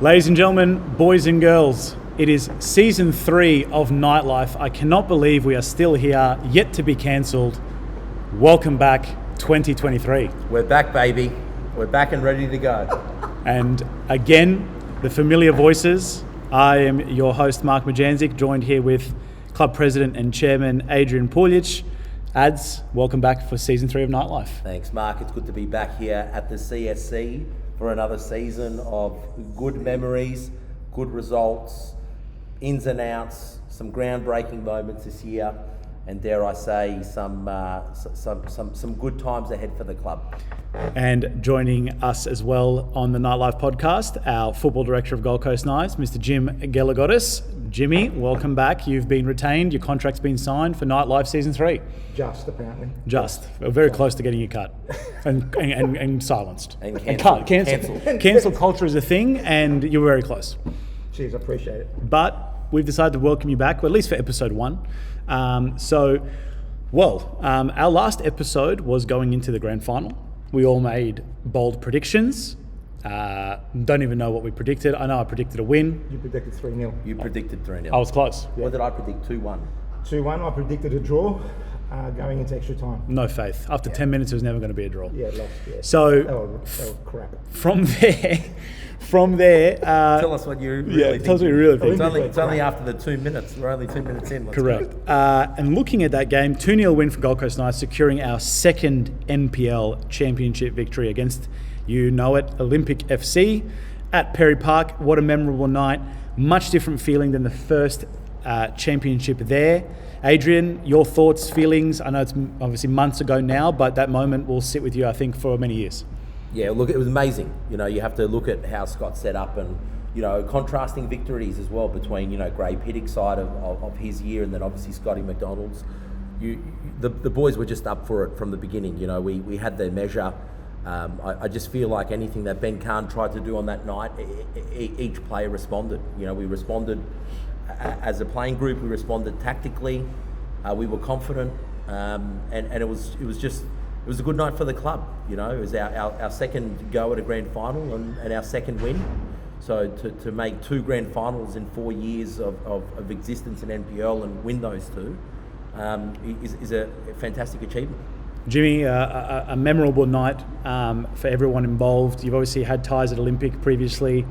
Ladies and gentlemen, boys and girls, it is season 3 of Nightlife. I cannot believe we are still here, yet to be cancelled. Welcome back, 2023. We're back, baby. We're back and ready to go. And again, the familiar voices. I am your host, Mark Majdandzic, joined here with Club President and Chairman Adrian Puljich. Ads, welcome back for season 3 of Nightlife. Thanks, Mark. It's good to be back here at the CSC for another season of good memories, good results, ins and outs, some groundbreaking moments this year, and dare I say, some good times ahead for the club. And joining us as well on the Nightlife podcast, our Football Director of Gold Coast Knights, Mr. Jim Gelagotis. Jimmy, welcome back. You've been retained. Your contract's been signed for Nightlife Season 3. Just, apparently. Just. We're very close to getting you cut and silenced. And cancelled. Cancel culture is a thing, and you're very close. Cheers, I appreciate it. But we've decided to welcome you back, well, at least for episode 1. Our last episode was going into the grand final. We all made bold predictions. Don't even know what we predicted. I know I predicted a win. You predicted 3-0. You predicted 3-0. I was close. Yeah. What did I predict? 2-1. 2-1, I predicted a draw going into extra time. No faith. After 10 minutes, it was never going to be a draw. Yeah, lost, yeah. So, That was crap. from there... Tell us what you really think. Tell us what you really think. It's only after the 2 minutes. We're only 2 minutes in. Correct. And looking at that game, 2-0 win for Gold Coast Knights, securing our second NPL championship victory against, you know it, Olympic FC at Perry Park. What a memorable night. Much different feeling than the first championship there. Adrian, your thoughts, feelings? I know it's obviously months ago now, but that moment will sit with you, I think, for many years. Yeah, look, it was amazing. You know, you have to look at how Scott set up and, you know, contrasting victories as well between, you know, Gray Pittick's side of his year and then obviously Scotty McDonald's. The boys were just up for it from the beginning. You know, we had their measure. I just feel like anything that Ben Khan tried to do on that night, each player responded. You know, we responded as a playing group, we responded tactically, we were confident, and it was a good night for the club. You know, it was our second go at a grand final and our second win. So to make 2 grand finals in 4 years of existence in NPL and win those 2 is a fantastic achievement. Jimmy, a memorable night for everyone involved. You've obviously had ties at Olympic previously.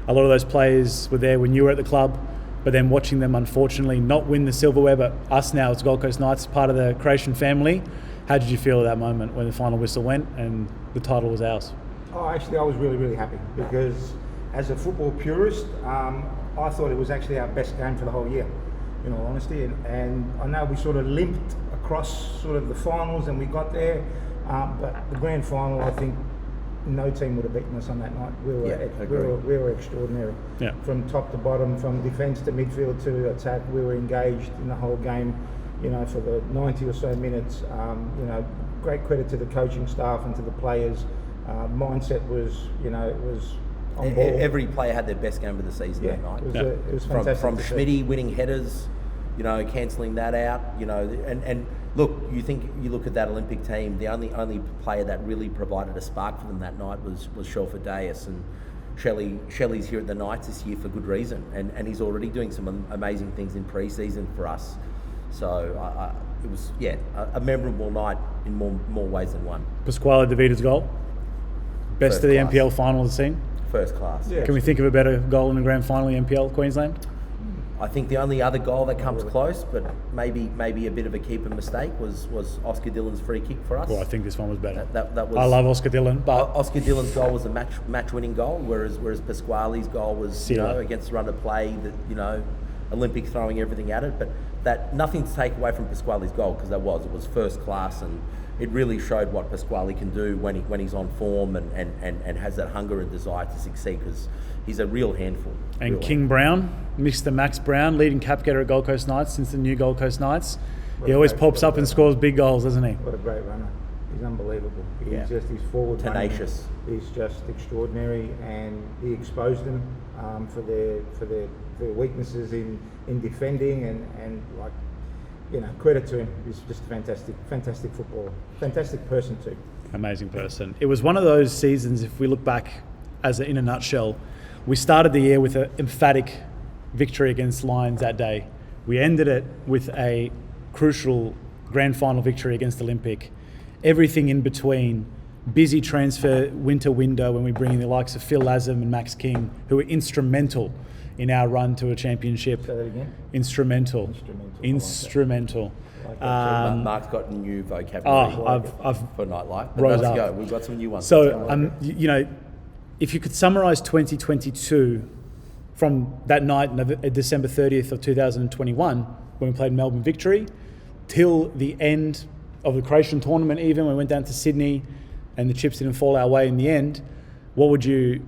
A lot of those players were there when you were at the club, but then watching them unfortunately not win the silverware, but us now as Gold Coast Knights, part of the Croatian family. How did you feel at that moment when the final whistle went and the title was ours? Oh, actually, I was really, really happy because as a football purist, I thought it was actually our best game for the whole year, in all honesty. And I know we sort of limped across sort of the finals and we got there, but the grand final, I think no team would have beaten us on that night. We were extraordinary. Yeah. From top to bottom, from defence to midfield to attack, we were engaged in the whole game. You know, for the 90 or so minutes, you know, great credit to the coaching staff and to the players. Mindset was, you know, it was on ball. Every player had their best game of the season that night. It was fantastic. From Schmitty winning headers, you know, cancelling that out, you know, and look, you look at that Olympic team, the only player that really provided a spark for them that night was Shelford Deus, and Shelley's here at the Knights this year for good reason, and he's already doing some amazing things in pre-season for us. So it was, a memorable night in more ways than one. Pasquale DeVita's goal, best First of the class. NPL final of the scene. First class. Yeah. Can we think of a better goal in the grand final in NPL Queensland? I think the only other goal that comes close, but maybe a bit of a keeper mistake, was Oscar Dillon's free kick for us. Well, I think this one was better. That was, I love Oscar Dillon, but Oscar Dillon's goal was a match-winning goal, whereas Pasquale's goal was, you know, against the run of play, that, you know, Olympic throwing everything at it. But that, nothing to take away from Pasquale's goal, because it was first class, and it really showed what Pasquale can do when he's on form and has that hunger and desire to succeed, because he's a real handful. And King Brown, Mr. Max Brown, leading cap getter at Gold Coast Knights since the new Gold Coast Knights. He always pops up and scores big goals, doesn't he? What a great runner. He's unbelievable. He's forward tenacious. He's just extraordinary, and he exposed them for their weaknesses in defending and like, you know, credit to him. He's just fantastic footballer, fantastic person too. Amazing person. It was one of those seasons, if we look back in a nutshell, we started the year with an emphatic victory against Lions that day. We ended it with a crucial grand final victory against Olympic. Everything in between, busy transfer winter window when we bring in the likes of Phil Lazem and Max King, who were instrumental in our run to a championship. Say that again. Instrumental. Mark's got new vocabulary for nightlife. But let's go. We've got some new ones. So, if you could summarise 2022 from that night, December 30th of 2021, when we played Melbourne Victory, till the end of the Croatian tournament, even when we went down to Sydney and the chips didn't fall our way in the end, what would you...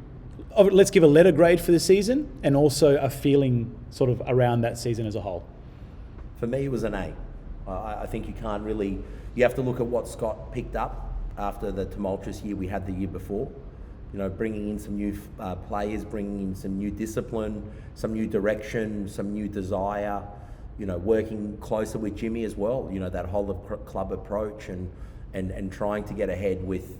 Let's give a letter grade for the season and also a feeling sort of around that season as a whole. For me, it was an A. I think you can't really... You have to look at what Scott picked up after the tumultuous year we had the year before. Bringing in some new players, bringing in some new discipline, some new direction, some new desire, working closer with Jimmy as well, that whole club approach and trying to get ahead with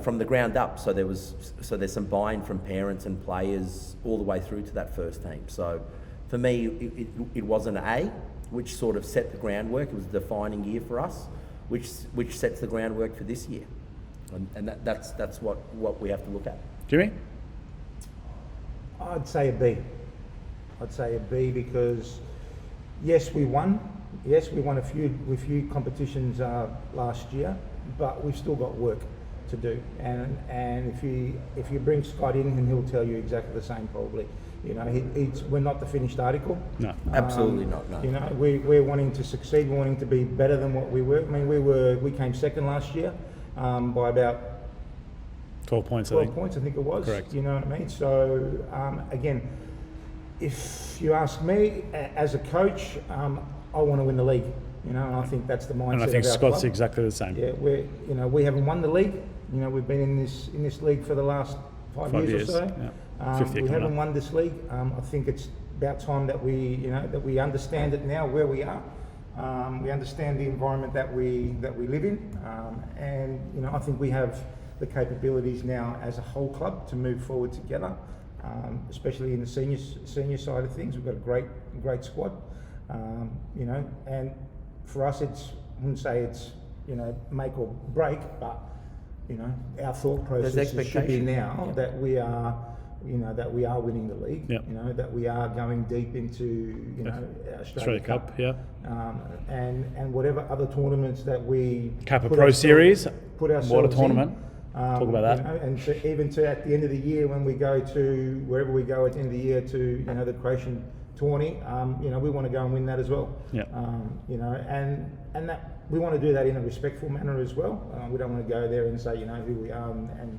from the ground up. So there's some buy-in from parents and players all the way through to that first team. So for me, it was an A, which sort of set the groundwork. It was a defining year for us, which sets the groundwork for this year. And that's what we have to look at. Jimmy? I'd say a B. Because yes, we won. Yes, we won a few competitions last year, but we've still got work to do. And if you bring Scott in, and he'll tell you exactly the same probably. We're not the finished article. No, absolutely not. No. We're wanting to succeed. We're wanting to be better than what we were. I mean, we came second last year by about 12 points. 12 points, I think it was. Correct. You know what I mean? So again, if you ask me as a coach, I want to win the league. And I think that's the mindset. And I think of our Scott's club. Exactly the same. Yeah, we haven't won the league. We've been in this league for the last five years or so. Yeah. We haven't won this league. I think it's about time that we understand it now where we are. We understand the environment that we live in, and I think we have the capabilities now as a whole club to move forward together, especially in the senior side of things. We've got a great squad, and for us, I wouldn't say it's make or break, but our thought process should be now that we are. That we are winning the league. Yep. That we are going deep into Australia Cup. Yeah. And whatever other tournaments that we Kappa Pro Series. Put ourselves What a tournament. In, Talk about that. And even to at the end of the year when we go to wherever we go at the end of the year to the Croatian tourney, we want to go and win that as well. Yeah. And that we want to do that in a respectful manner as well. We don't want to go there and say who we are and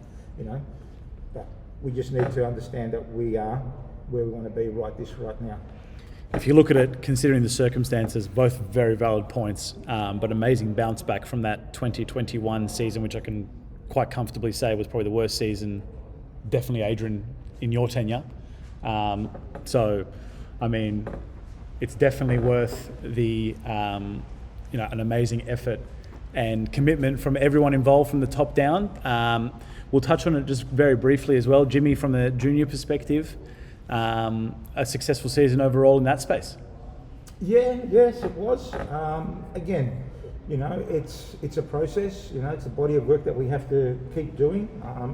but we just need to understand that we are where we want to be right now. If you look at it, considering the circumstances, both very valid points, but amazing bounce back from that 2021 season, which I can quite comfortably say was probably the worst season, definitely, Adrian, in your tenure. So, I mean, it's definitely worth the, an amazing effort and commitment from everyone involved from the top down. We'll touch on it just very briefly as well. Jimmy, from the junior perspective, a successful season overall in that space. Yes, it was. Again, it's a process. It's a body of work that we have to keep doing.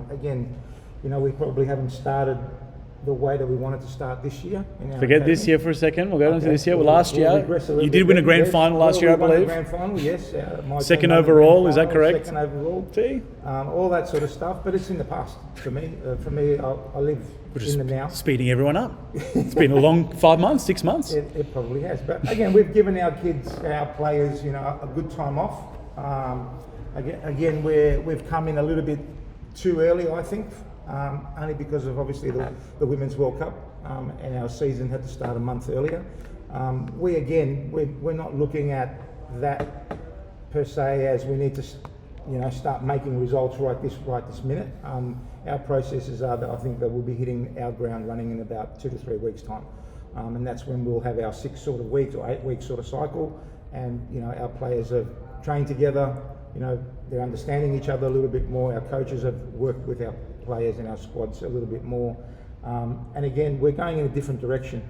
Again, we probably haven't started the way that we wanted to start this year. Forget this year for a second. We'll go into this year. Last year, you did win a grand final last year, I believe. Grand final, yes. Second overall, is that correct? Second overall. All that sort of stuff, but it's in the past for me. I live in the now. Speeding everyone up. It's been a long 5 months, 6 months. It probably has. But again, we've given our kids, our players, a good time off. Again, we've come in a little bit too early, I think. Only because of obviously the Women's World Cup, and our season had to start a month earlier. We're not looking at that per se as we need to, start making results right this minute. Our processes are that I think that we'll be hitting our ground running in about 2 to 3 weeks' time, and that's when we'll have our 6 sort of weeks or 8 week sort of cycle, and our players have trained together. They're understanding each other a little bit more. Our coaches have worked with our players in our squads a little bit more. And again, we're going in a different direction,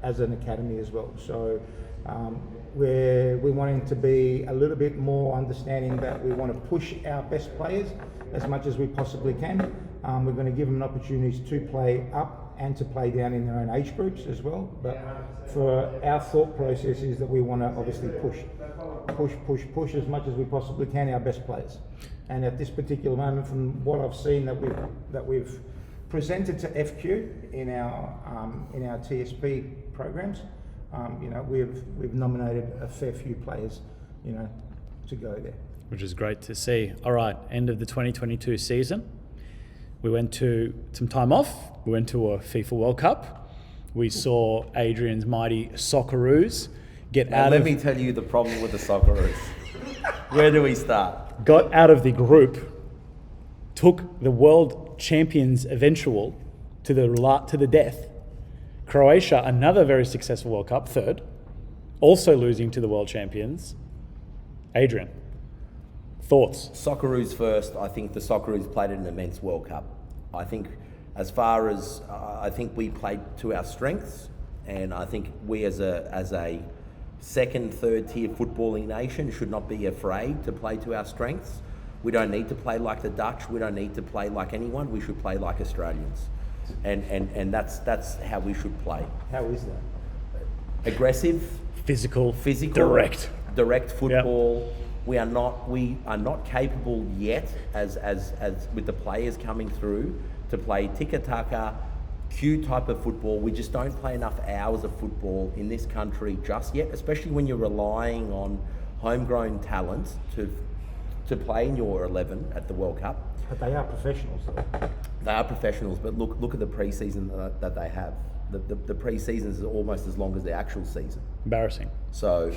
as an academy as well. So we're wanting to be a little bit more understanding that we want to push our best players as much as we possibly can. We're going to give them opportunities to play up and to play down in their own age groups as well. But for our thought process is that we want to obviously push as much as we possibly can our best players. And at this particular moment, from what I've seen that we've presented to FQ in our TSP programs, we've nominated a fair few players, to go there. Which is great to see. All right, end of the 2022 season. We went to some time off. We went to a FIFA World Cup. We saw Adrian's mighty Socceroos get out of... Let me tell you the problem with the Socceroos. Where do we start? Got out of the group, took the world champions eventual to the death. Croatia, another very successful World Cup, third, also losing to the world champions. Adrian, thoughts? Socceroos first. I think the Socceroos played an immense World Cup. I think as far as I think we played to our strengths, and I think we as a second, third tier footballing nation should not be afraid to play to our strengths. We don't need to play like the Dutch. We don't need to play like anyone. We should play like Australians, and that's how we should play. How is that? Aggressive, physical, direct football. Yep. We are not capable yet, as with the players coming through, to play tiki-taka, cute type of football. We just don't play enough hours of football in this country just yet, especially when you're relying on homegrown talent to play in your 11 at the World Cup. But they are professionals, though. They are professionals, but look at the pre-season that they have. The pre-season is almost as long as the actual season. Embarrassing. So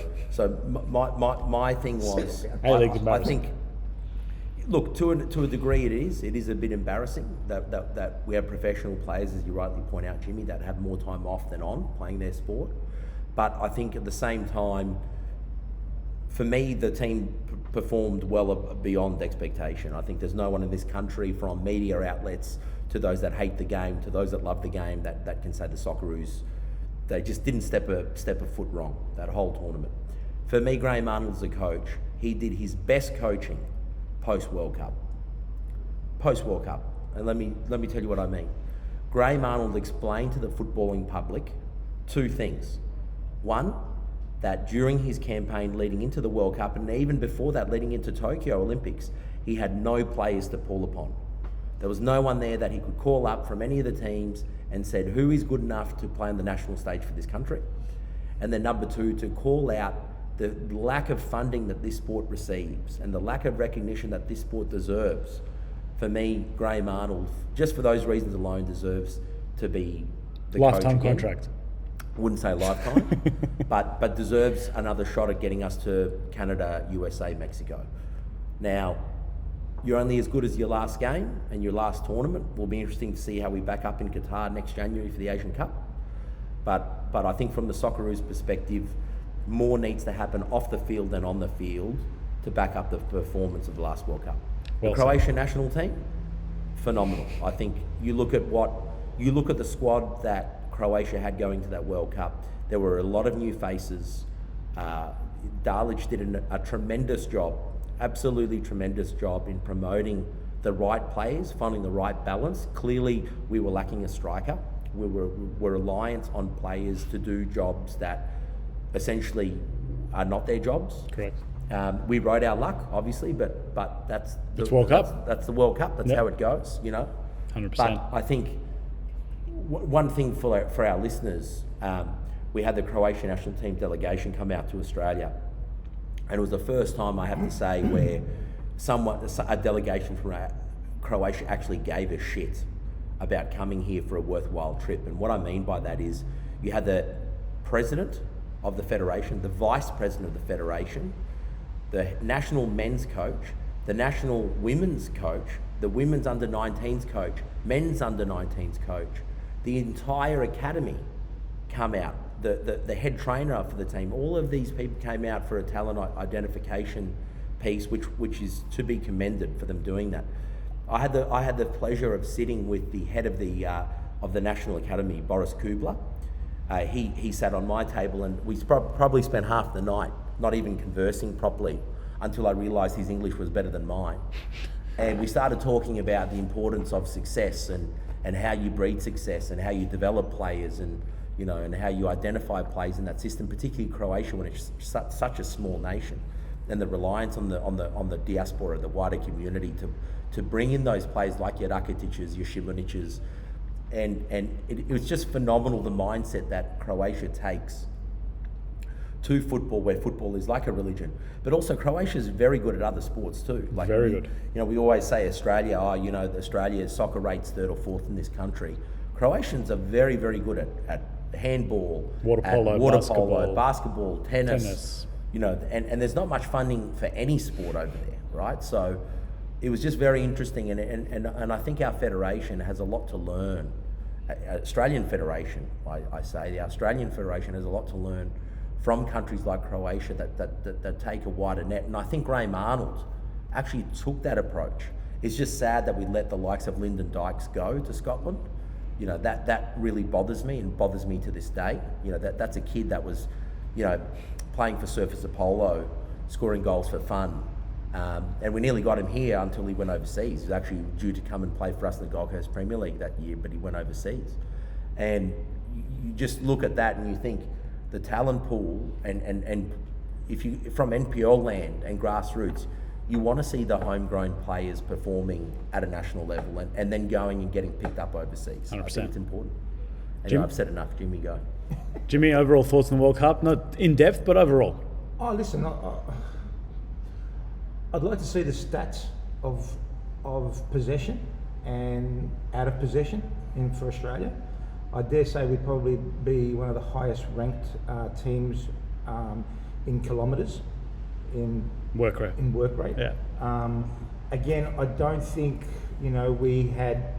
my thing was, I think, look, to a degree it is a bit embarrassing that we have professional players, as you rightly point out, Jimmy, that have more time off than on playing their sport. But I think at the same time, for me, the team performed well beyond expectation. I think there's no one in this country, from media outlets to those that hate the game, to those that love the game, that can say the Socceroos, they just didn't step a foot wrong that whole tournament. For me, Graham Arnold's the coach. He did his best coaching post-World Cup. And let me tell you what I mean. Graham Arnold explained to the footballing public two things. One, that during his campaign leading into the World Cup, and even before that, leading into Tokyo Olympics, he had no players to pull upon. There was no one there that he could call up from any of the teams and said, who is good enough to play on the national stage for this country? And then number two, to call out the lack of funding that this sport receives and the lack of recognition that this sport deserves. For me, Graham Arnold, just for those reasons alone, deserves to be the lifetime coach again. Contract. Wouldn't say lifetime, but deserves another shot at getting us to Canada, USA, Mexico. Now, you're only as good as your last game and your last tournament. Will be interesting to see how we back up in Qatar next January for the Asian Cup. But I think from the Socceroos perspective, more needs to happen off the field than on the field to back up the performance of the last World Cup. The Croatian national team, phenomenal. I think you look at the squad that Croatia had going to that World Cup. There were a lot of new faces. Puljich did a tremendous job, absolutely tremendous job in promoting the right players, finding the right balance. Clearly, we were lacking a striker. We were reliant on players to do jobs that essentially are not their jobs. Correct. We rode our luck, obviously, but that's the World Cup. That's the World Cup. That's how it goes, 100%. But I think one thing for our listeners, we had the Croatian national team delegation come out to Australia, and it was the first time, I have to say, where a delegation from Croatia actually gave a shit about coming here for a worthwhile trip. And what I mean by that is, you had the president of the federation, the vice president of the federation, the national men's coach, the national women's coach, the women's under-19s coach, men's under-19s coach, the entire academy come out, the head trainer for the team. All of these people came out for a talent identification piece, which is to be commended for them doing that. I had the pleasure of sitting with the head of the National Academy, Boris Kubler. He sat on my table, and we probably spent half the night not even conversing properly until I realised his English was better than mine. And we started talking about the importance of success and how you breed success and how you develop players and how you identify players in that system, particularly Croatia when it's such a small nation, and the reliance on the diaspora, the wider community to bring in those players like your Rakitic's, your Šimunić's, and it was just phenomenal, the mindset that Croatia takes to football, where football is like a religion. But also Croatia is very good at other sports too. Like very good. We always say Australia, Australia soccer rates 3rd or 4th in this country. Croatians are very, very good at handball, water polo, basketball, tennis. And there's not much funding for any sport over there, right? So it was just very interesting, and I think our federation has a lot to learn. Australian Federation, I say, the Australian Federation has a lot to learn from countries like Croatia that take a wider net. And I think Graham Arnold actually took that approach. It's just sad that we let the likes of Lyndon Dykes go to Scotland. That really bothers me, and bothers me to this day. That's a kid that was, playing for Surface Apollo, scoring goals for fun. And we nearly got him here until he went overseas. He was actually due to come and play for us in the Gold Coast Premier League that year, but he went overseas. And you just look at that and you think, the talent pool, and if you from NPL land and grassroots, you want to see the homegrown players performing at a national level and then going and getting picked up overseas. 100%. I think it's important. Jim? I've said enough. Jimmy, go. Jimmy, overall thoughts on the World Cup? Not in depth, but overall. Oh, listen, I'd like to see the stats of possession and out of possession for Australia. I dare say we'd probably be one of the highest ranked teams in kilometres in work rate. Yeah. Again, I don't think we had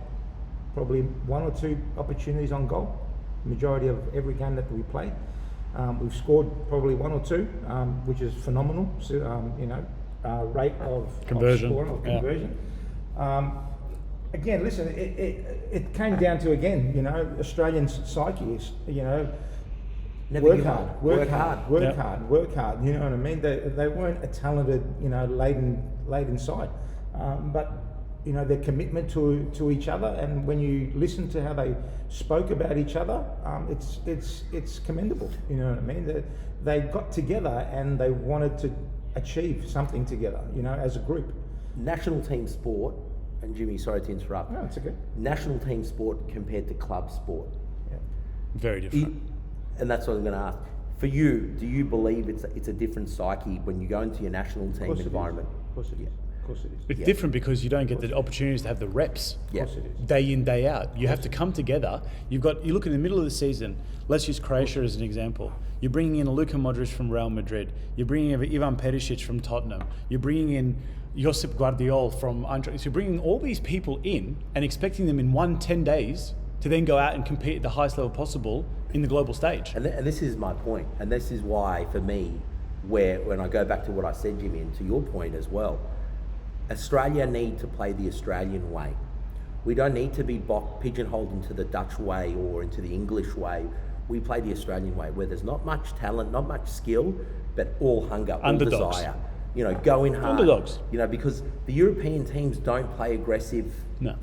probably 1 or 2 opportunities on goal. Majority of every game that we played, we've scored probably 1 or 2, which is phenomenal. So, rate of conversion. Conversion. Again, listen, it came down to, Australian psyche is, work hard. You know what I mean? They weren't a talented, laden side, but their commitment to each other, and when you listen to how they spoke about each other, it's commendable. You know what I mean? They got together and they wanted to achieve something together. As a group. National team sport. And Jimmy, sorry to interrupt. No, it's okay. National team sport compared to club sport. Yeah. Very different. And that's what I'm going to ask. For you, do you believe it's a different psyche when you go into your national team environment? Of course it is. Of course it is. It's different because you don't get the opportunities to have the reps. Yeah. Of course it is. Day in, day out. You have to come together. You look in the middle of the season. Let's use Croatia as an example. You're bringing in a Luka Modric from Real Madrid. You're bringing in Ivan Perisic from Tottenham. You're bringing in Josip Guardiola from Eintracht. So you're bringing all these people in and expecting them in 10 days to then go out and compete at the highest level possible in the global stage. And this is my point. And this is why, for me, when I go back to what I said, Jimmy, and to your point as well, Australia need to play the Australian way. We don't need to be pigeonholed into the Dutch way or into the English way. We play the Australian way, where there's not much talent, not much skill, but all hunger, all Underdogs. desire. Go in hard. Underdogs. Because the European teams don't play aggressive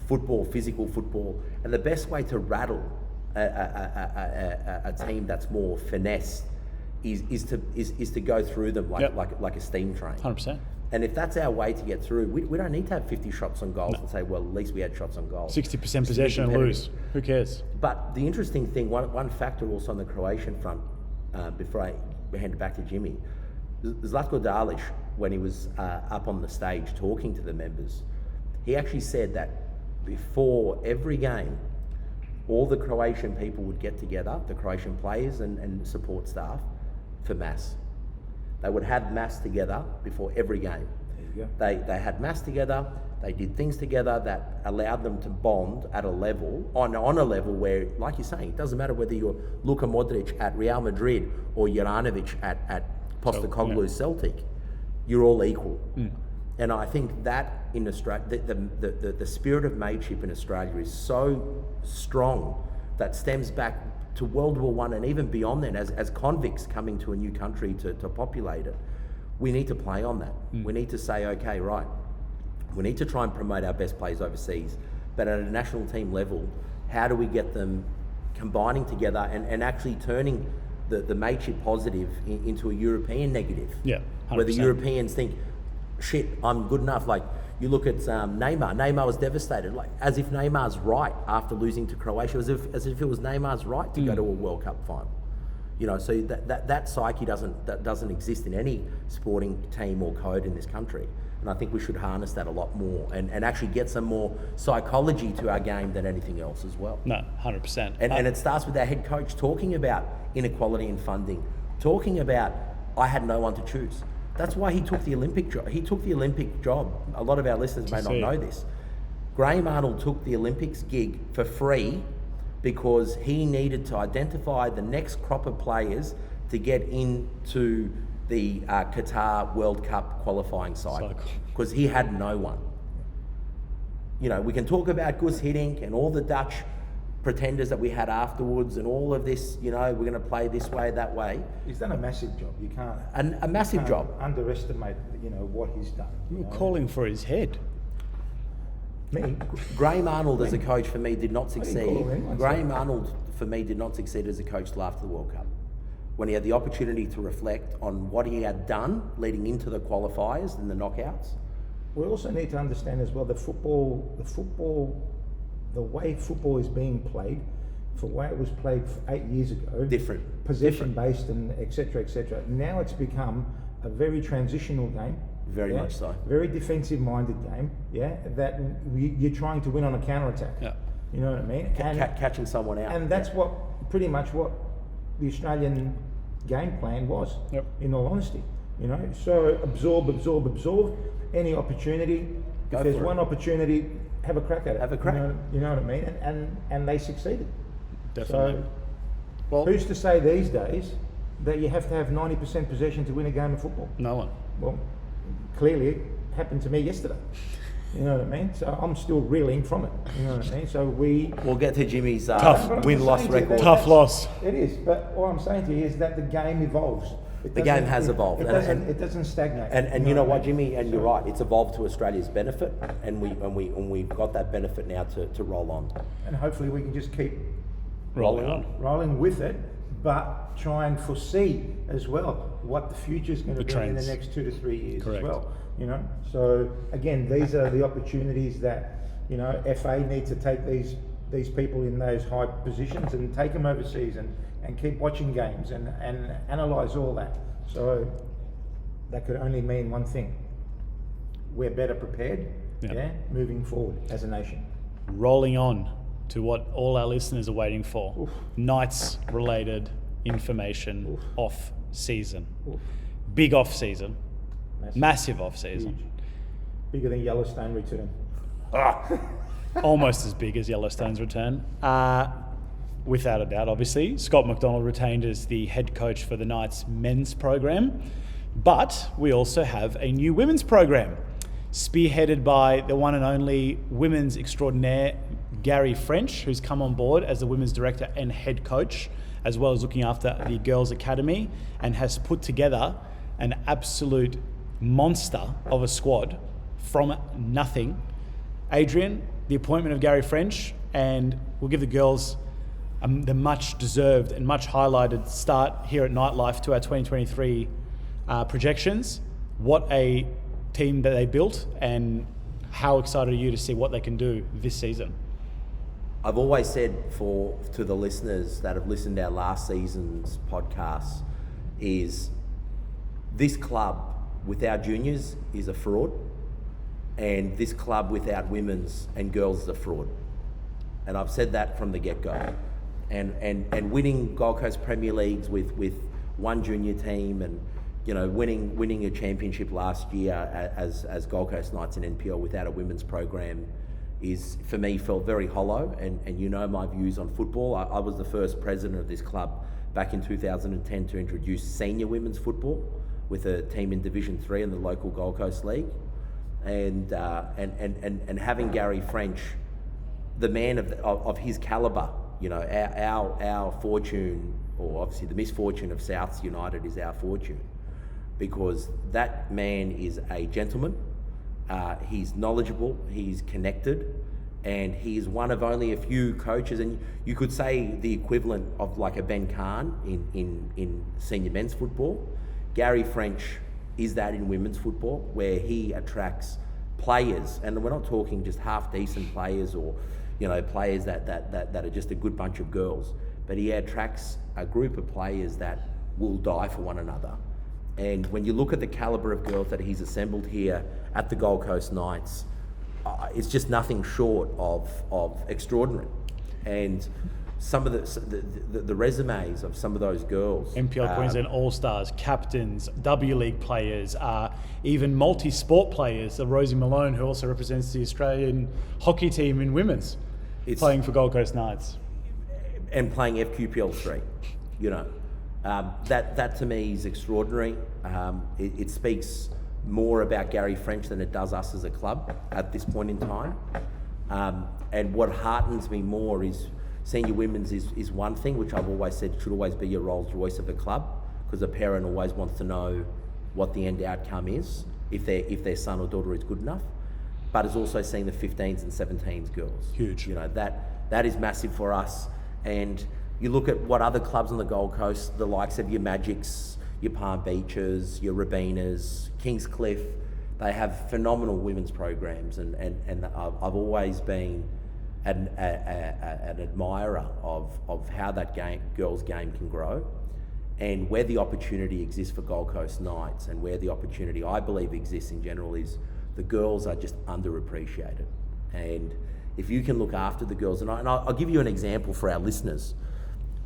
football, physical football, and the best way to rattle a team that's more finesse is to go through them like a steam train. 100%. And if that's our way to get through, we don't need to have 50 shots on goals and say, well, at least we had shots on goal. 60% possession and lose. Who cares? But the interesting thing, one factor also on the Croatian front, before I hand it back to Jimmy, Zlatko Dalic, when he was up on the stage talking to the members, he actually said that before every game, all the Croatian people would get together, the Croatian players and support staff, for mass. They would have mass together before every game. There you go. They had mass together. They did things together that allowed them to bond at a level, on a level where, like you're saying, it doesn't matter whether you're Luka Modric at Real Madrid or Juranovic at Postecoglou's Celtic. You're all equal. And I think that in Australia, the spirit of mateship in Australia is so strong that stems back to World War I and even beyond then, as convicts coming to a new country to populate it. We need to play on that. We need to say, okay, right, we need to try and promote our best players overseas, but at a national team level, how do we get them combining together and actually turning the mateship positive into a European negative? Yeah, 100%. Where the Europeans think, shit, I'm good enough. Like, you look at Neymar. Neymar was devastated, like as if Neymar's right after losing to Croatia, as if it was Neymar's right to go to a World Cup final. You know, so that psyche doesn't exist in any sporting team or code in this country. And I think we should harness that a lot more and actually get some more psychology to our game than anything else as well. No, 100%. And it starts with our head coach talking about inequality in funding, talking about I had no one to choose. That's why he took the Olympic job. He took the Olympic job. A lot of our listeners may not know this. Graham Arnold took the Olympics gig for free because he needed to identify the next crop of players to get into the Qatar World Cup qualifying cycle because he had no one. You know, we can talk about Gus Hiddink and all the Dutch pretenders that we had afterwards and all of this, you know, we're going to play this way, that way. He's done a massive job. You can't... A massive job. Underestimate, you know, what he's done. You were calling for his head. Me? Graham Arnold as a coach for me did not succeed. Him, Graham Arnold for me did not succeed as a coach till after the World Cup, when he had the opportunity to reflect on what he had done leading into the qualifiers and the knockouts. We also need to understand as well the way football is being played, for the way it was played 8 years ago. Different. Possession-based and et cetera. Now it's become a very transitional game. Very much so. Very defensive-minded game, that you're trying to win on a counter-attack. Yeah. You know what I mean? Catching someone out. And that's pretty much what the Australian game plan was, in all honesty. You know, so absorb. Any opportunity. If there's one opportunity, have a crack at it. Have a crack. You know what I mean? And they succeeded. Definitely. So, well, who's to say these days that you have to have 90% possession to win a game of football? no one. Well, clearly it happened to me yesterday. You know what I mean? So I'm still reeling from it. You know what I mean? So we'll get to Jimmy's Tough. win-loss record. Tough loss. It is, but all I'm saying to you is that the game evolves. The game has evolved. It doesn't stagnate. And you know what, Jimmy? And you're right. It's evolved to Australia's benefit, and we've got that benefit now to roll on. And hopefully we can just keep rolling with it, but try and foresee as well what the future is going to be in the next 2 to 3 years. Correct. As well. You know. So again, these are the opportunities that FA need to take these people in those high positions and take them overseas and keep watching games and analyse all that. So that could only mean one thing. We're better prepared, moving forward as a nation. Rolling on to what all our listeners are waiting for. Knights-related information off-season. Big off-season. Massive off-season. Huge. Bigger than Yellowstone return. Almost as big as Yellowstone's return. Without a doubt, obviously. Scott McDonald retained as the head coach for the Knights men's program. But we also have a new women's program, spearheaded by the one and only women's extraordinaire, Gary French, who's come on board as the women's director and head coach, as well as looking after the girls' academy, and has put together an absolute monster of a squad from nothing. Adrian, the appointment of Gary French, and we'll give the girls the much deserved and much highlighted start here at Nightlife to our 2023 projections. What a team that they built, and how excited are you to see what they can do this season? I've always said to the listeners that have listened to our last season's podcasts is this club without juniors is a fraud, and this club without women's and girls is a fraud. And I've said that from the get-go. And winning Gold Coast Premier Leagues with one junior team, and winning a championship last year as Gold Coast Knights in NPL without a women's program is, for me, felt very hollow. And you know my views on football. I was the first president of this club back in 2010 to introduce senior women's football with a team in Division 3 in the local Gold Coast League. and having Gary French, the man of his calibre, you know, our fortune, or obviously the misfortune of Souths United is our fortune, because that man is a gentleman. He's knowledgeable, he's connected, and he's one of only a few coaches, and you could say the equivalent of like a Ben Kahn in senior men's football. Gary French is that in women's football, where he attracts players, and we're not talking just half decent players or, you know, players that are just a good bunch of girls, but he attracts a group of players that will die for one another. And when you look at the calibre of girls that he's assembled here at the Gold Coast Knights, it's just nothing short of extraordinary. And some of the resumes of some of those girls, NPL Queensland All-Stars, captains, W League players, even multi-sport players. Rosie Malone, who also represents the Australian hockey team in women's, playing for Gold Coast Knights. And playing FQPL 3, you know. That to me is extraordinary. It speaks more about Gary French than it does us as a club at this point in time. And what heartens me more is senior women's is one thing, which I've always said should always be a Rolls Royce of a club, because a parent always wants to know what the end outcome is, if their son or daughter is good enough. But it's also seeing the 15s and 17s girls. Huge. You know, that is massive for us. And you look at what other clubs on the Gold Coast, the likes of your Magics, your Palm Beaches, your Rabinas, Kingscliff, they have phenomenal women's programs, and I've always been an admirer of how that girls' game can grow, and where the opportunity exists for Gold Coast Knights, and where the opportunity I believe exists in general is the girls are just underappreciated. And if you can look after the girls, and I'll give you an example for our listeners.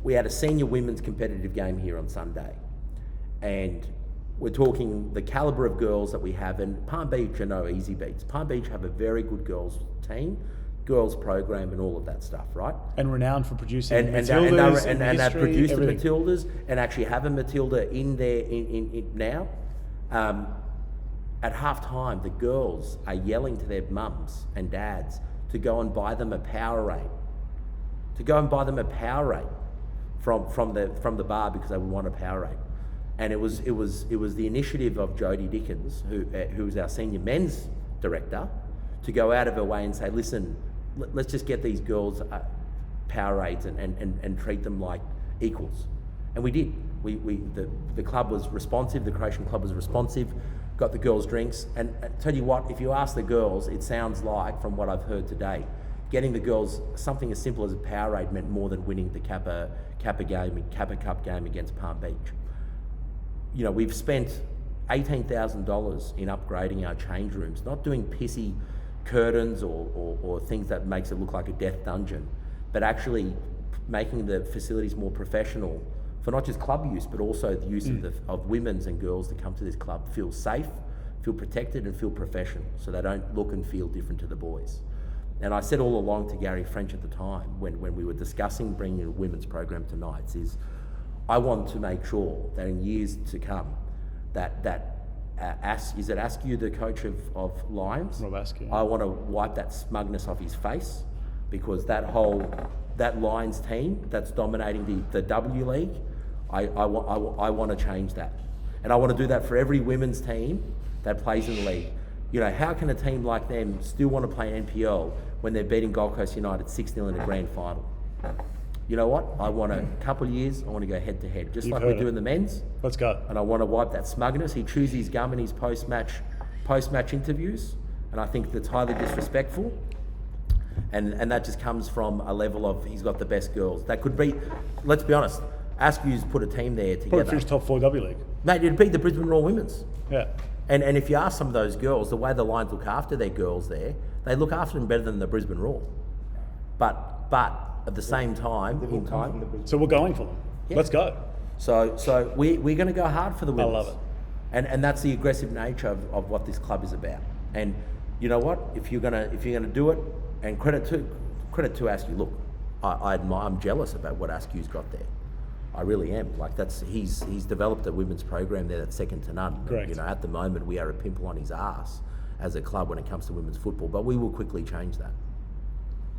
We had a senior women's competitive game here on Sunday, and we're talking the calibre of girls that we have, and Palm Beach are no easy beats. Palm Beach have a very good girls team, girls program, and all of that stuff, right? And renowned for producing Matildas, and they've produced everything. The Matildas, and actually have a Matilda in there in now. At half time, the girls are yelling to their mums and dads to go and buy them a Powerade, from the bar, because they would want a Powerade. And it was the initiative of Jodie Dickens, who's our senior men's director, to go out of her way and say, listen, let's just get these girls Powerades and treat them like equals. And we did. The club was responsive, the Croatian club was responsive, got the girls drinks. And tell you what, if you ask the girls, it sounds like, from what I've heard today, getting the girls something as simple as a Powerade meant more than winning the Kappa Cup game against Palm Beach. You know, we've spent $18,000 in upgrading our change rooms, not doing pissy curtains or things that makes it look like a death dungeon, but actually making the facilities more professional for not just club use, but also the use of women's and girls that come to this club feel safe, feel protected, and feel professional, so they don't look and feel different to the boys. And I said all along to Gary French at the time, when we were discussing bringing a women's program to Knights, is I want to make sure that in years to come, is it Askew, the coach of Lions? Rob Askew. I want to wipe that smugness off his face, because that Lions team that's dominating the W League, I want to change that. And I want to do that for every women's team that plays in the league. You know, how can a team like them still want to play NPL when they're beating Gold Coast United 6-0 in a grand final? You know what? I want a couple of years, I want to go head to head, just like we do in the men's. Let's go. And I want to wipe that smugness. He chews his gum in his post-match interviews, and I think that's highly disrespectful. And that just comes from a level of, he's got the best girls. That could be, let's be honest, Askew's put a team there together. Put finish top 4 W League. Mate, it'd beat the Brisbane Roar Women's. Yeah. And if you ask some of those girls, the way the Lions look after their girls there, they look after them better than the Brisbane Roar. But at the same time, So we're going for them. Yeah. Let's go. So we're going to go hard for the women's. I love it. And that's the aggressive nature of what this club is about. And you know what? If you're gonna do it, and credit to Askew. Look, I'm jealous about what Askew's got there. I really am. Like, he's developed a women's program there that's second to none. Correct. You know, at the moment we are a pimple on his ass, as a club when it comes to women's football. But we will quickly change that.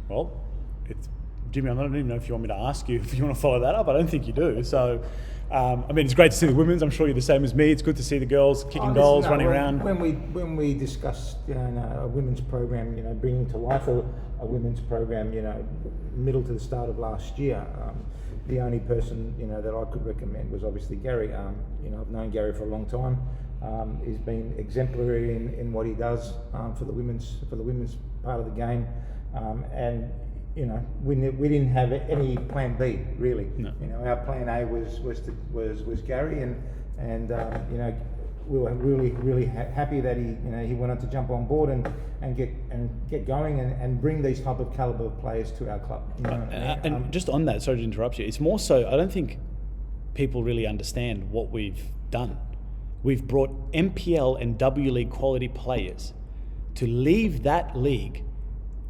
Well, it's Jimmy, I don't even know if you want me to ask you if you want to follow that up. I don't think you do. So, I mean, it's great to see the women's. I'm sure you're the same as me. It's good to see the girls kicking goals, running around. When we discussed a women's program, bringing to life a women's program, middle to the start of last year, the only person that I could recommend was obviously Gary. I've known Gary for a long time. He's been exemplary in what he does for the women's part of the game, and we didn't have any plan B really. No. Our plan A was Gary, and we were really happy that he wanted to jump on board and get going and bring these type of caliber of players to our club. And just on that, sorry to interrupt you. It's more so I don't think people really understand what we've done. We've brought NPL and W League quality players to leave that league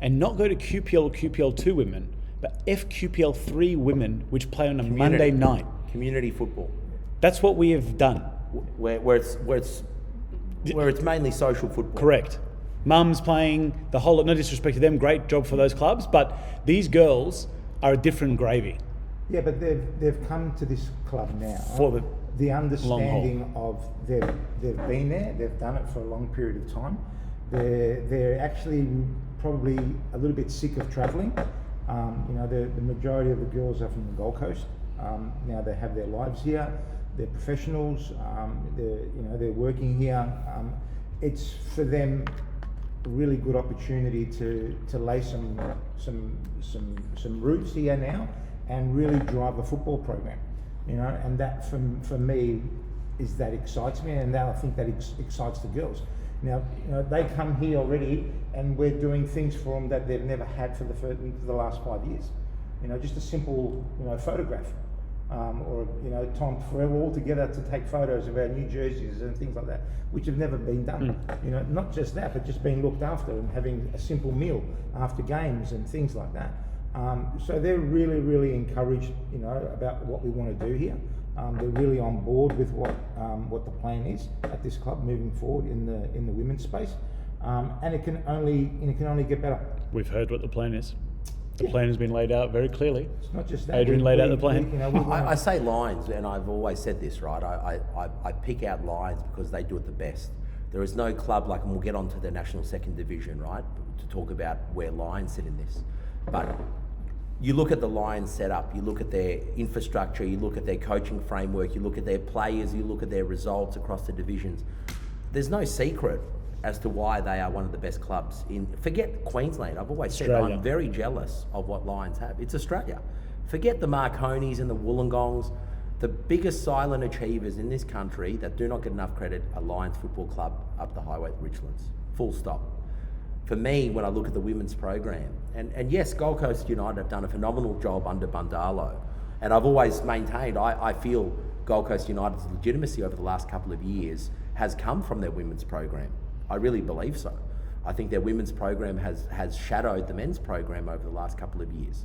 and not go to QPL or QPL2 women, but FQPL3 women, which play on a Monday night. Community football. That's what we have done. Where it's mainly social football. Correct. Mums playing the whole lot, no disrespect to them, great job for those clubs, but these girls are a different gravy. Yeah, but they've come to this club now. For the understanding of they've been there, they've done it for a long period of time. They're actually probably a little bit sick of travelling. The majority of the girls are from the Gold Coast. Now they have their lives here. They're professionals. They're working here. It's for them a really good opportunity to lay some roots here now and really drive a football program. And that for me is that excites me, and that I think that excites the girls. Now, they come here already, and we're doing things for them that they've never had for the last 5 years. Just a simple, photograph, or time for all together to take photos of our new jerseys and things like that, which have never been done. Not just that, but just being looked after and having a simple meal after games and things like that. So they're really, really encouraged, about what we want to do here. They're really on board with what the plan is at this club moving forward in the women's space, and it can only get better. We've heard what the plan is. The plan has been laid out very clearly. It's not just that. Adrian laid out the plan. I say Lions, and I've always said this, right? I pick out Lions because they do it the best. There is no club like, and we'll get onto the National Second Division, right, to talk about where Lions sit in this, but. You look at the Lions setup, you look at their infrastructure, you look at their coaching framework, you look at their players, you look at their results across the divisions. There's no secret as to why they are one of the best clubs forget Queensland. I've always said I'm very jealous of what Lions have. It's Australia. Forget the Marconis and the Wollongongs. The biggest silent achievers in this country that do not get enough credit are Lions Football Club up the highway at Richlands. Full stop. For me, when I look at the women's program, and yes, Gold Coast United have done a phenomenal job under Bundalo, and I've always maintained, I feel Gold Coast United's legitimacy over the last couple of years has come from their women's program. I really believe so. I think their women's program has shadowed the men's program over the last couple of years,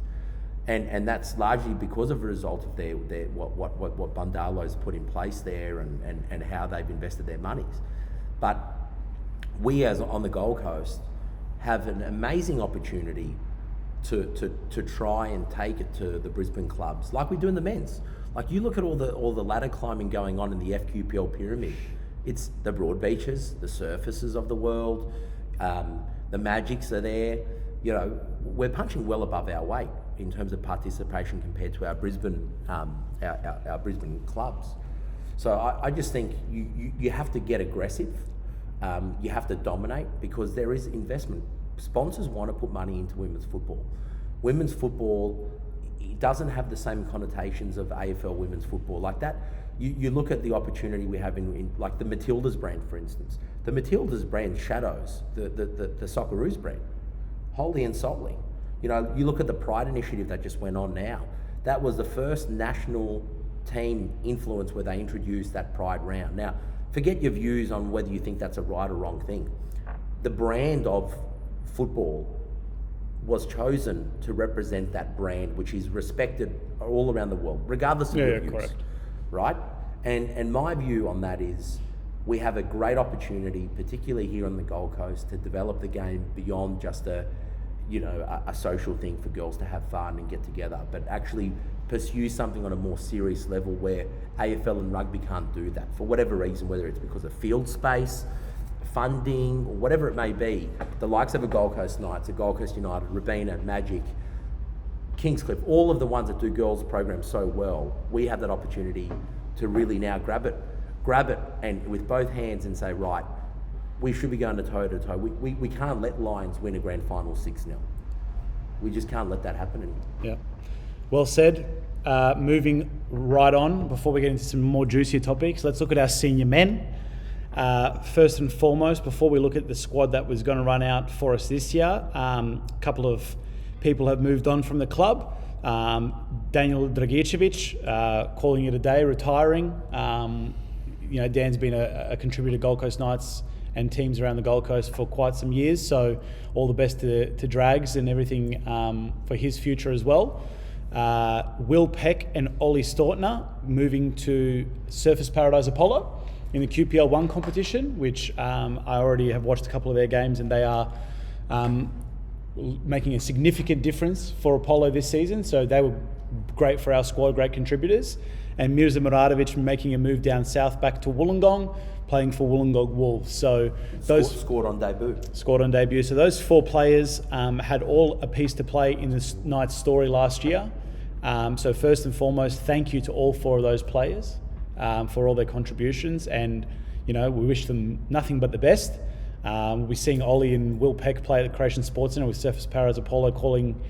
and that's largely because of a result of their what Bundalo's put in place there and how they've invested their monies. But we, as on the Gold Coast, have an amazing opportunity to try and take it to the Brisbane clubs, like we do in the men's. Like, you look at all the ladder climbing going on in the FQPL pyramid. It's the Broadbeaches, the Surfaces of the world, the Magics are there. We're punching well above our weight in terms of participation compared to our Brisbane our Brisbane clubs. So I just think you have to get aggressive. You have to dominate, because there is investment. Sponsors want to put money into women's football. Women's football, it doesn't have the same connotations of AFL women's football like that. You look at the opportunity we have in like the Matildas brand, for instance. The Matildas brand shadows the Socceroos brand, wholly and solely. You look at the Pride initiative that just went on now. That was the first national team influence where they introduced that Pride round. Now, forget your views on whether you think that's a right or wrong thing. The brand of football was chosen to represent that brand, which is respected all around the world, regardless of your views. Correct. Right? And my view on that is, we have a great opportunity, particularly here on the Gold Coast, to develop the game beyond just a social thing for girls to have fun and get together, but actually pursue something on a more serious level where AFL and rugby can't do that for whatever reason, whether it's because of field space, funding, or whatever it may be. The likes of a Gold Coast Knights, a Gold Coast United, Robina, Magic, Kingscliff, all of the ones that do girls programs so well, we have that opportunity to really now grab it and with both hands and say, right, we should be going to toe-to-toe. We can't let Lions win a grand final 6-0. We just can't let that happen anymore. Yeah. Well said. Moving right on, before we get into some more juicier topics, let's look at our senior men. First and foremost, before we look at the squad that was going to run out for us this year, a couple of people have moved on from the club. Daniel Dragicevic, calling it a day, retiring. Dan's been a contributor to Gold Coast Knights and teams around the Gold Coast for quite some years, so all the best to Drags and everything for his future as well. Will Peck and Ollie Stortner moving to Surfers Paradise Apollo in the QPL 1 competition, which I already have watched a couple of their games, and they are making a significant difference for Apollo this season, so they were great for our squad, great contributors. And Mirza Muradovic making a move down south back to Wollongong, playing for Wollongong Wolves. So those scored on debut. So those 4 players had all a piece to play in the Knights story last year. So first and foremost, thank you to all 4 of those players for all their contributions, and we wish them nothing but the best. We'll be seeing Ollie and Will Peck play at the Croatian Sports Centre with Surfers Paradise Apollo calling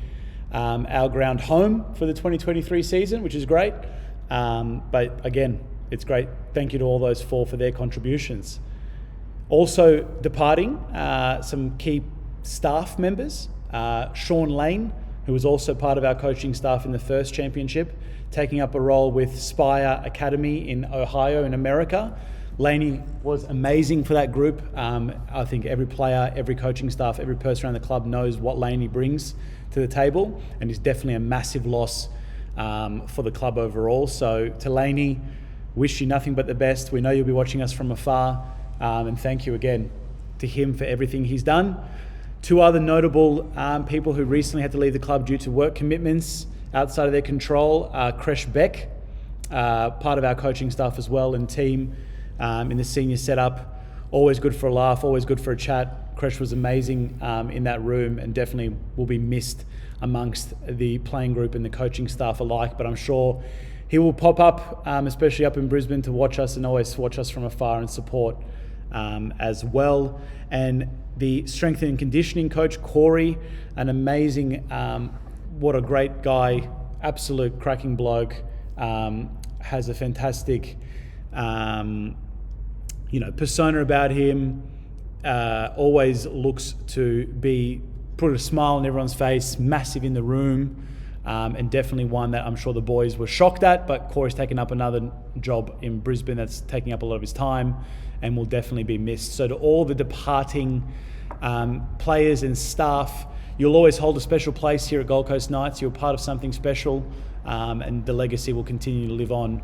our ground home for the 2023 season, which is great. But again, it's great. Thank you to all those 4 for their contributions. Also departing, some key staff members. Sean Lane, who was also part of our coaching staff in the first championship, taking up a role with Spire Academy in Ohio in America. Laney was amazing for that group. I think every player, every coaching staff, every person around the club knows what Laney brings to the table, and he's definitely a massive loss for the club overall. So to Laney, wish you nothing but the best. We know you'll be watching us from afar, and thank you again to him for everything he's done. 2 other notable people who recently had to leave the club due to work commitments outside of their control. Kresh Beck, part of our coaching staff as well and team in the senior setup. Always good for a laugh, always good for a chat. Kresh was amazing in that room and definitely will be missed amongst the playing group and the coaching staff alike, but I'm sure he will pop up, especially up in Brisbane, to watch us and always watch us from afar and support as well. And the strength and conditioning coach, Corey, an amazing, what a great guy, absolute cracking bloke, has a fantastic persona about him, always looks to put a smile on everyone's face, massive in the room, and definitely one that I'm sure the boys were shocked at, but Corey's taken up another job in Brisbane that's taking up a lot of his time and will definitely be missed. So to all the departing players and staff, you'll always hold a special place here at Gold Coast Knights. You're part of something special, and the legacy will continue to live on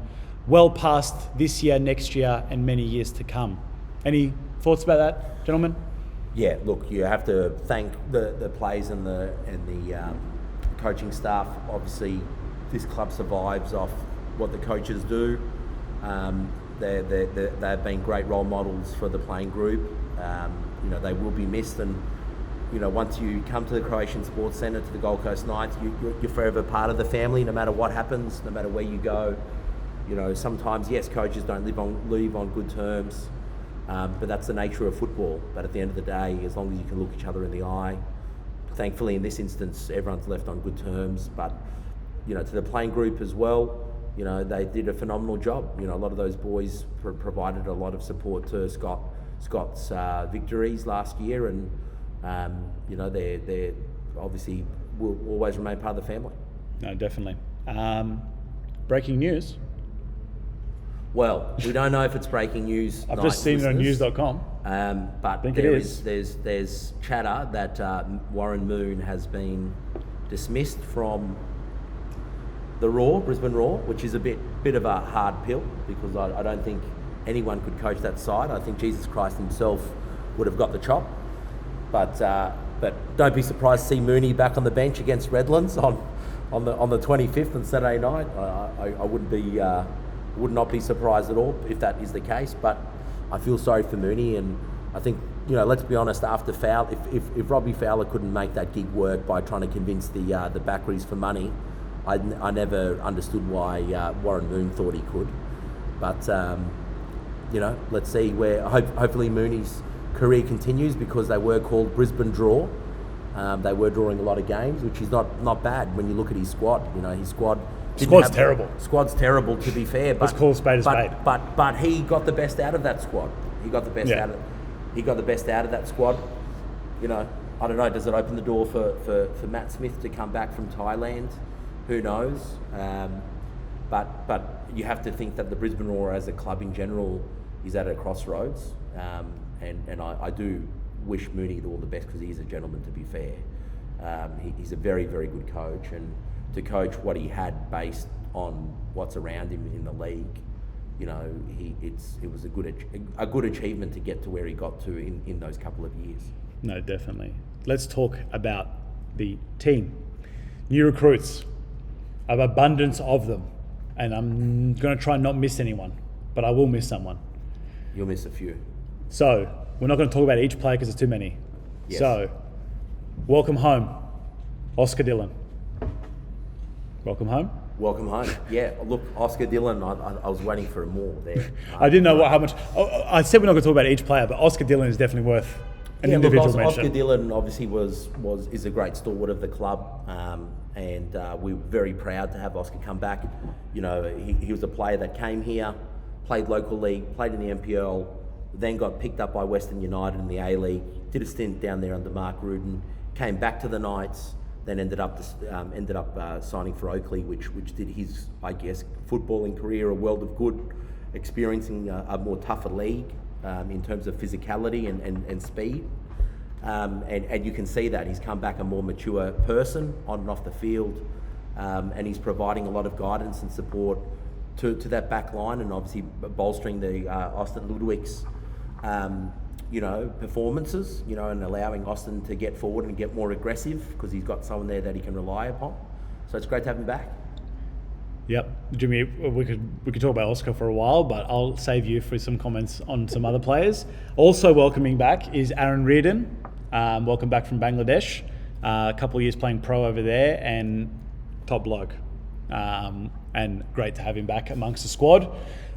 well past this year, next year, and many years to come. Any thoughts about that, gentlemen? Yeah, look, you have to thank the players and the coaching staff. Obviously, this club survives off what the coaches do. They've been great role models for the playing group. They will be missed, and once you come to the Croatian Sports Centre, to the Gold Coast Knights, you're forever part of the family, no matter what happens, no matter where you go. Sometimes, yes, coaches don't leave on good terms, but that's the nature of football. But at the end of the day, as long as you can look each other in the eye, thankfully in this instance, everyone's left on good terms. But, to the playing group as well, they did a phenomenal job. A lot of those boys provided a lot of support to Scott's victories last year, and they obviously will always remain part of the family. No, definitely. Breaking news. Well, we don't know if it's breaking news. I've just seen it on news.com. But there's chatter that Warren Moon has been dismissed from the Brisbane Roar, which is a bit of a hard pill, because I don't think anyone could coach that side. I think Jesus Christ himself would have got the chop. But don't be surprised to see Mooney back on the bench against Redlands on the 25th on Saturday night. I would not be surprised at all if that is the case. But I feel sorry for Mooney, and I think, let's be honest, after Fowler, if Robbie Fowler couldn't make that gig work by trying to convince the Backeries for money, I never understood why Warren Moon thought he could. But let's see where hopefully Mooney's career continues, because they were called Brisbane Draw. They were drawing a lot of games, which is not bad when you look at his squad. His squad. Squad's terrible. Squad's terrible, to be fair. But, let's call a spade a spade. But he got the best out of that squad. He got the best out of. He got the best out of that squad. I don't know. Does it open the door for Matt Smith to come back from Thailand? Who knows? But you have to think that the Brisbane Roar as a club in general is at a crossroads. And I do wish Mooney all the best, because he's a gentleman, to be fair. He's a very, very good coach, and to coach what he had based on what's around him in the league, it was a good achievement to get to where he got to in those couple of years. No, definitely. Let's talk about the team. New recruits, an abundance of them, and I'm going to try and not miss anyone, but I will miss someone. You'll miss a few. So, we're not going to talk about each player because there's too many. Yes. So, welcome home, Oscar Dillon. Welcome home. Welcome home. Yeah, look, Oscar Dillon, I was waiting for more there. I didn't know how much. I said we're not going to talk about each player, but Oscar Dillon is definitely worth an individual mention. Oscar Dillon obviously is a great stalwart of the club, and we're very proud to have Oscar come back. He was a player that came here, played local league, played in the NPL, then got picked up by Western United in the A-League, did a stint down there under Mark Rudin, came back to the Knights, then ended up signing for Oakley, which did his, I guess, footballing career a world of good, experiencing a more tougher league in terms of physicality and speed. And you can see that he's come back a more mature person on and off the field, and he's providing a lot of guidance and support to that back line, and obviously bolstering the Austin Ludwig's performances, and allowing Austin to get forward and get more aggressive, because he's got someone there that he can rely upon. So it's great to have him back. Yep, Jimmy, we could talk about Oscar for a while, but I'll save you for some comments on some other players. Also welcoming back is Aaron Reardon. Welcome back from Bangladesh. A couple of years playing pro over there, and top bloke. And great to have him back amongst the squad.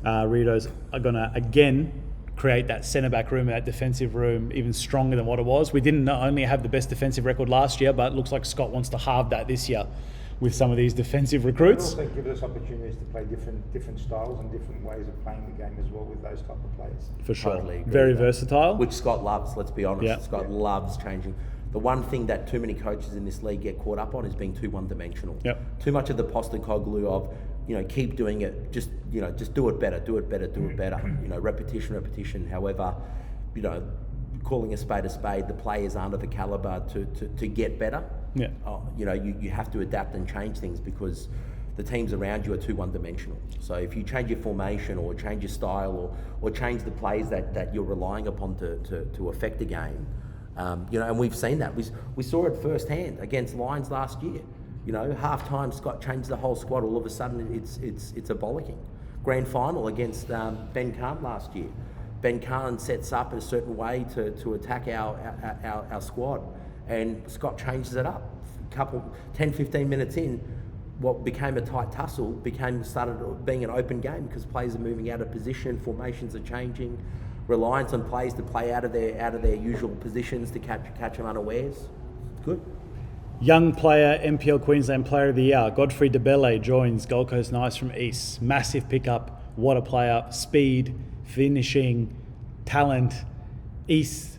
Ritos are going to, again, create that centre-back room, that defensive room, even stronger than what it was. We didn't only have the best defensive record last year, but it looks like Scott wants to halve that this year with some of these defensive recruits. It also gives us opportunities to play different styles and different ways of playing the game as well with those type of players. For sure. Totally Very versatile. Which Scott loves, let's be honest. Yeah. Scott loves changing. The one thing that too many coaches in this league get caught up on is being too one-dimensional. Yep. Too much of the Postecoglou of, keep doing it, just do it better, do it better. Repetition. However, calling a spade, the players aren't of the caliber to get better. Yeah. You have to adapt and change things, because the teams around you are too one-dimensional. So if you change your formation or change your style or change the plays that you're relying upon to affect the game, and we've seen that. We saw it firsthand against Lions last year. Half-time Scott changed the whole squad. All of a sudden it's a bollocking. Grand final against Ben Khan last year. Ben Khan sets up in a certain way to attack our squad, and Scott changes it up. 10-15 minutes in, what became a tight tussle started being an open game, because players are moving out of position, formations are changing, reliance on players to play out of their usual positions to catch them unawares. Good. Young player, NPL Queensland Player of the Year, Godfrey DeBelle joins Gold Coast Knights from East. Massive pickup. What a player. Speed, finishing, talent. East,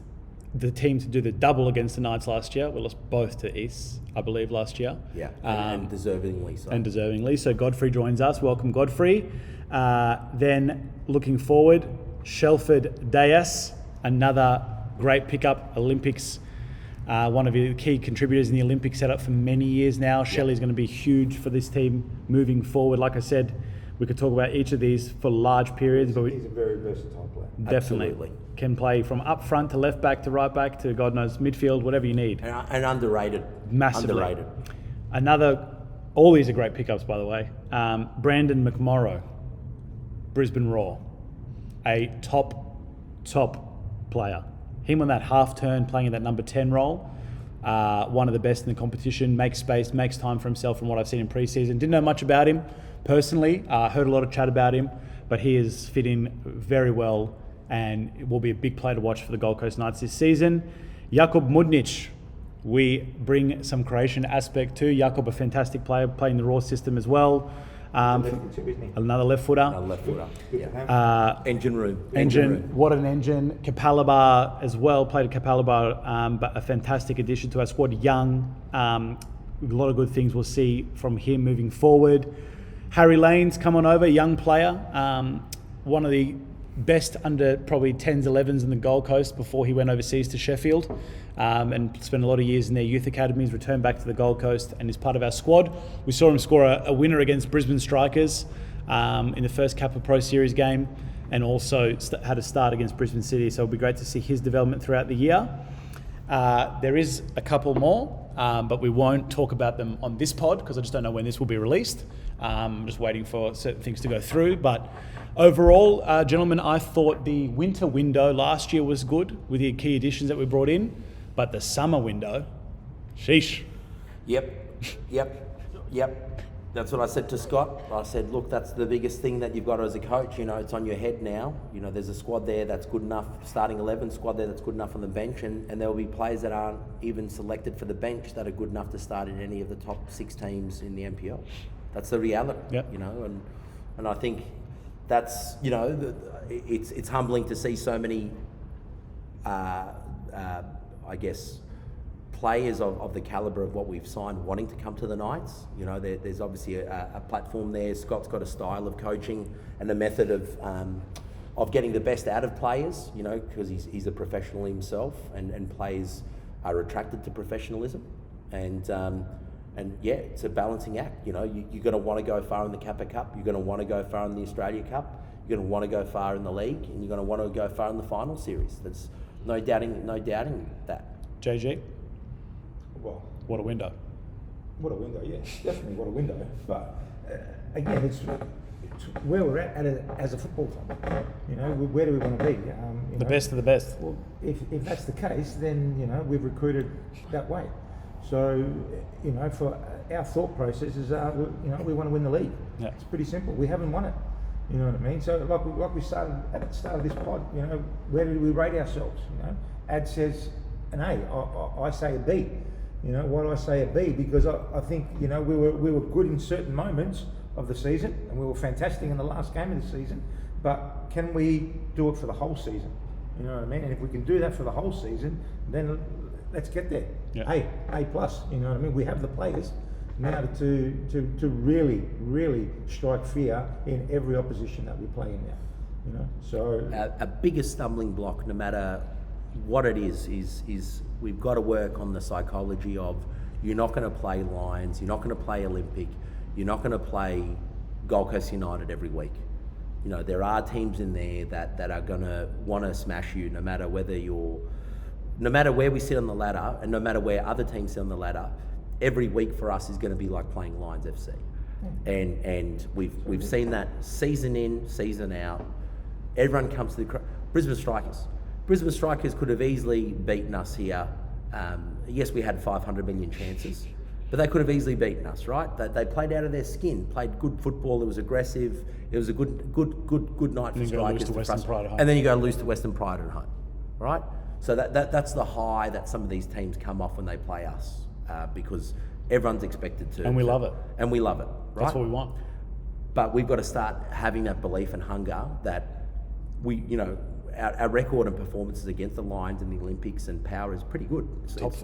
the team to do the double against the Knights last year. We lost both to East, I believe, last year. Yeah, and deservingly so. So Godfrey joins us. Welcome, Godfrey. Then looking forward, Shelford Dias, another great pickup, Olympics. One of the key contributors in the Olympic setup for many years now. Shelley's going to be huge for this team moving forward. Like I said, We could talk about each of these for large periods, but He's a very versatile player. definitely Absolutely. can play from up front to left back to right back to God knows midfield, whatever you need. And underrated. Massively. Underrated. All these are great pickups, by the way. Brandon McMorrow, Brisbane Roar, a top player. Him on that half turn, playing in that number 10 role, one of the best in the competition, makes space, makes time for himself from what I've seen in pre-season. Didn't know much about him personally, heard a lot of chat about him, but he is fitting very well and will be a big player to watch for the Gold Coast Knights this season. Jakub Mudnic, we bring some Croatian aspect to. Jakub, a fantastic player, playing the Raw system as well. Another left footer. Another left footer. Yeah. Engine room. What an engine. Kapalaba as well, played at Kapalaba, but a fantastic addition to our squad. Young, a lot of good things we'll see from him moving forward. Harry Lane's come on over, young player, one of the best under probably 10s, 11s in the Gold Coast before he went overseas to Sheffield, and spent a lot of years in their youth academies, returned back to the Gold Coast and is part of our squad. We saw him score a winner against Brisbane Strikers in the first Kappa Pro Series game, and also had a start against Brisbane City, so it'll be great to see his development throughout the year. There is a couple more, but we won't talk about them on this pod because I just don't know when this will be released. I'm just waiting for certain things to go through. But overall, gentlemen, I thought the winter window last year was good with the key additions that we brought in, but the summer window, sheesh. Yep. That's what I said to Scott. I said, look, that's the biggest thing that you've got as a coach. You know, it's on your head now. You know, there's a squad there that's good enough, starting 11, squad there that's good enough on the bench, and there will be players that aren't even selected for the bench that are good enough to start in any of the top 6 teams in the NPL. That's the reality, you know, and I think that's, you know, it's humbling to see so many, I guess, players of the calibre of what we've signed wanting to come to the Knights. You know, there's obviously a platform there. Scott's got a style of coaching and a method of getting the best out of players, you know, because he's a professional himself, and players are attracted to professionalism. And yeah, it's a balancing act. You know, you're going to want to go far in the Kappa Cup. You're going to want to go far in the Australia Cup. You're going to want to go far in the league, and you're going to want to go far in the final series. There's no doubting that. JG? Well, what a window. What a window, yeah, definitely what a window. But again, it's where we're at as a football club. You know, where do we want to be? The best of the best. Well, if that's the case, then, you know, we've recruited that way. So, you know, for our thought process is, you know, we want to win the league. Yeah. It's pretty simple. We haven't won it. You know what I mean? So, like we started at the start of this pod, you know, where do we rate ourselves? You know, Ad says an A. I say a B. You know, why do I say a B? Because I think, you know, we were good in certain moments of the season, and we were fantastic in the last game of the season. But can we do it for the whole season? You know what I mean? And if we can do that for the whole season, then let's get there. Yeah. A plus. You know what I mean? We have the players now to really strike fear in every opposition that we play in now. You know, so a biggest stumbling block, no matter what it is we've got to work on the psychology of, you're not going to play Lions, you're not going to play Olympic, you're not going to play Gold Coast United every week. You know, there are teams in there that are going to want to smash you, no matter where we sit on the ladder, and no matter where other teams sit on the ladder. Every week for us is going to be like playing Lions FC, and we've seen that season in, season out. Everyone comes to the Brisbane Strikers. Brisbane Strikers could have easily beaten us here. Yes, we had 500 million chances, but they could have easily beaten us, right? They played out of their skin, played good football. It was aggressive. It was a good night for Strikers. And then you go lose to Western Pride at home, right? So that's the high that some of these teams come off when they play us, because everyone's expected to. And we love it. And we love it, right? That's what we want. But we've got to start having that belief and hunger that we, you know, our record and performances against the Lions in the Olympics and Power is pretty good.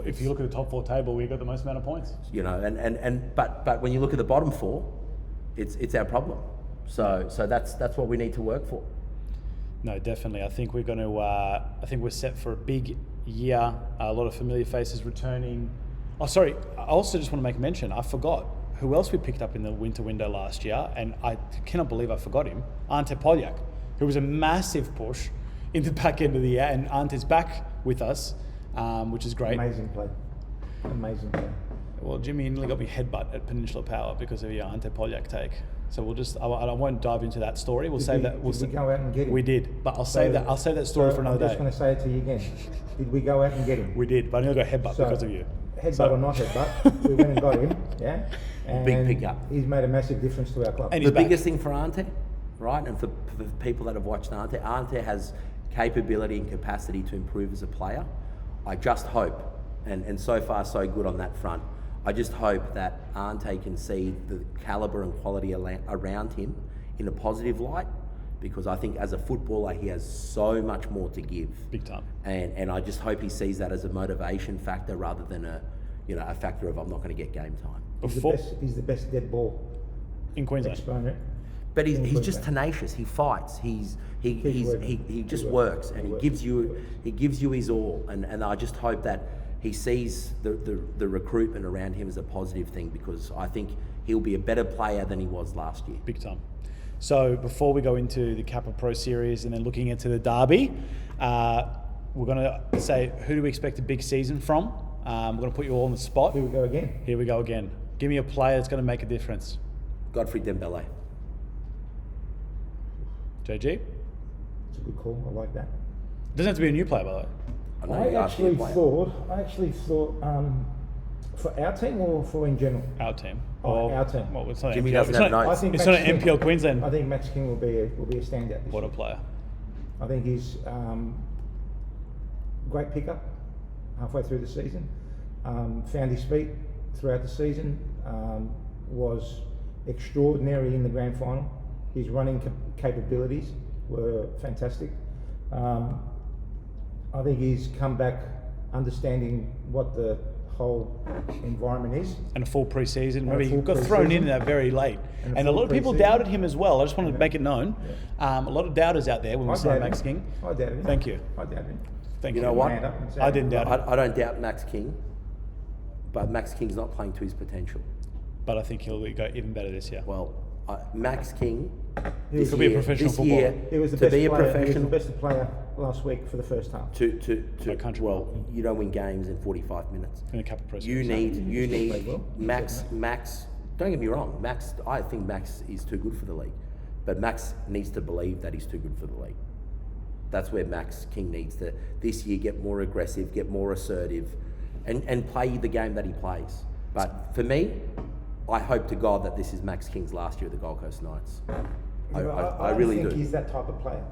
If you look at the top 4 table, we've got the most amount of points. You know, but when you look at the bottom 4, it's our problem. So that's what we need to work for. No, definitely. I think we're going to. I think we're set for a big year. A lot of familiar faces returning. Oh, sorry. I also just want to make a mention. I forgot. who else we picked up in the winter window last year, and I cannot believe I forgot him, Ante Puljich, who was a massive push in the back end of the year, and Ante's back with us, which is great. Amazing play. Well, Jimmy nearly got me headbutt at Peninsula Power because of your Ante Puljich take. So we'll just, I won't dive into that story. We'll save that. Did we go out and get him? We did, but I'll save that story for another day. I'm just going to say it to you again. Did we go out and get him? We did, but I nearly got headbutt because of you. Headbutt or not headbutt, we went and got him. Yeah, and Big pickup. He's made a massive difference to our club. And The biggest thing for Ante, right, and for people that have watched Ante has capability and capacity to improve as a player. I just hope, and so far so good on that front, I just hope that Ante can see the calibre and quality around him in a positive light, because I think as a footballer he has so much more to give. Big time. And I just hope he sees that as a motivation factor rather than a factor of I'm not going to get game time. He's the best dead ball in Queensland. exponent. But he's just tenacious. He fights. He just works, and he gives you his all. And I just hope that he sees the recruitment around him as a positive thing, because I think he'll be a better player than he was last year. Big time. So before we go into the Kappa Pro Series and then looking into the derby, we're going to say, who do we expect a big season from? We're going to put you all on the spot. Here we go again. Here we go again. Give me a player that's going to make a difference. Godfrey Dembele. JG? It's a good call. I like that. Doesn't have to be a new player, by the way. I actually thought for our team or for in general? Our team. Our team. Well, it's not Jimmy NPL. doesn't have notes. It's not an NPL Queensland. I think Max King will be a standout. What a player. I think he's great pickup halfway through the season. Found his feet throughout the season. Was extraordinary in the grand final. His running capabilities were fantastic. I think he's come back understanding what the whole environment is. And a full pre-season. And Remember, he got thrown in that very late. And a lot of people doubted him as well. I just wanted to make it known. A lot of doubters out there when we signed Max King. I doubted him. Thank you. I doubted him. Thank you. You know what? I didn't doubt him. I don't doubt Max King, but Max King's not playing to his potential. But I think he'll go even better this year. Well, Max King, He could be a professional footballer. He was the to best be a player. He was professional, the best player last week for the first half. country well, you don't win games in 45 minutes. In the Kappa Pro You Series. need Max. Don't get me wrong, Max. I think Max is too good for the league, but Max needs to believe that he's too good for the league. That's where Max King needs to this year get more aggressive, get more assertive, and play the game that he plays. But for me, I hope to God that this is Max King's last year at the Gold Coast Knights. I really do. I don't think he's that type of player.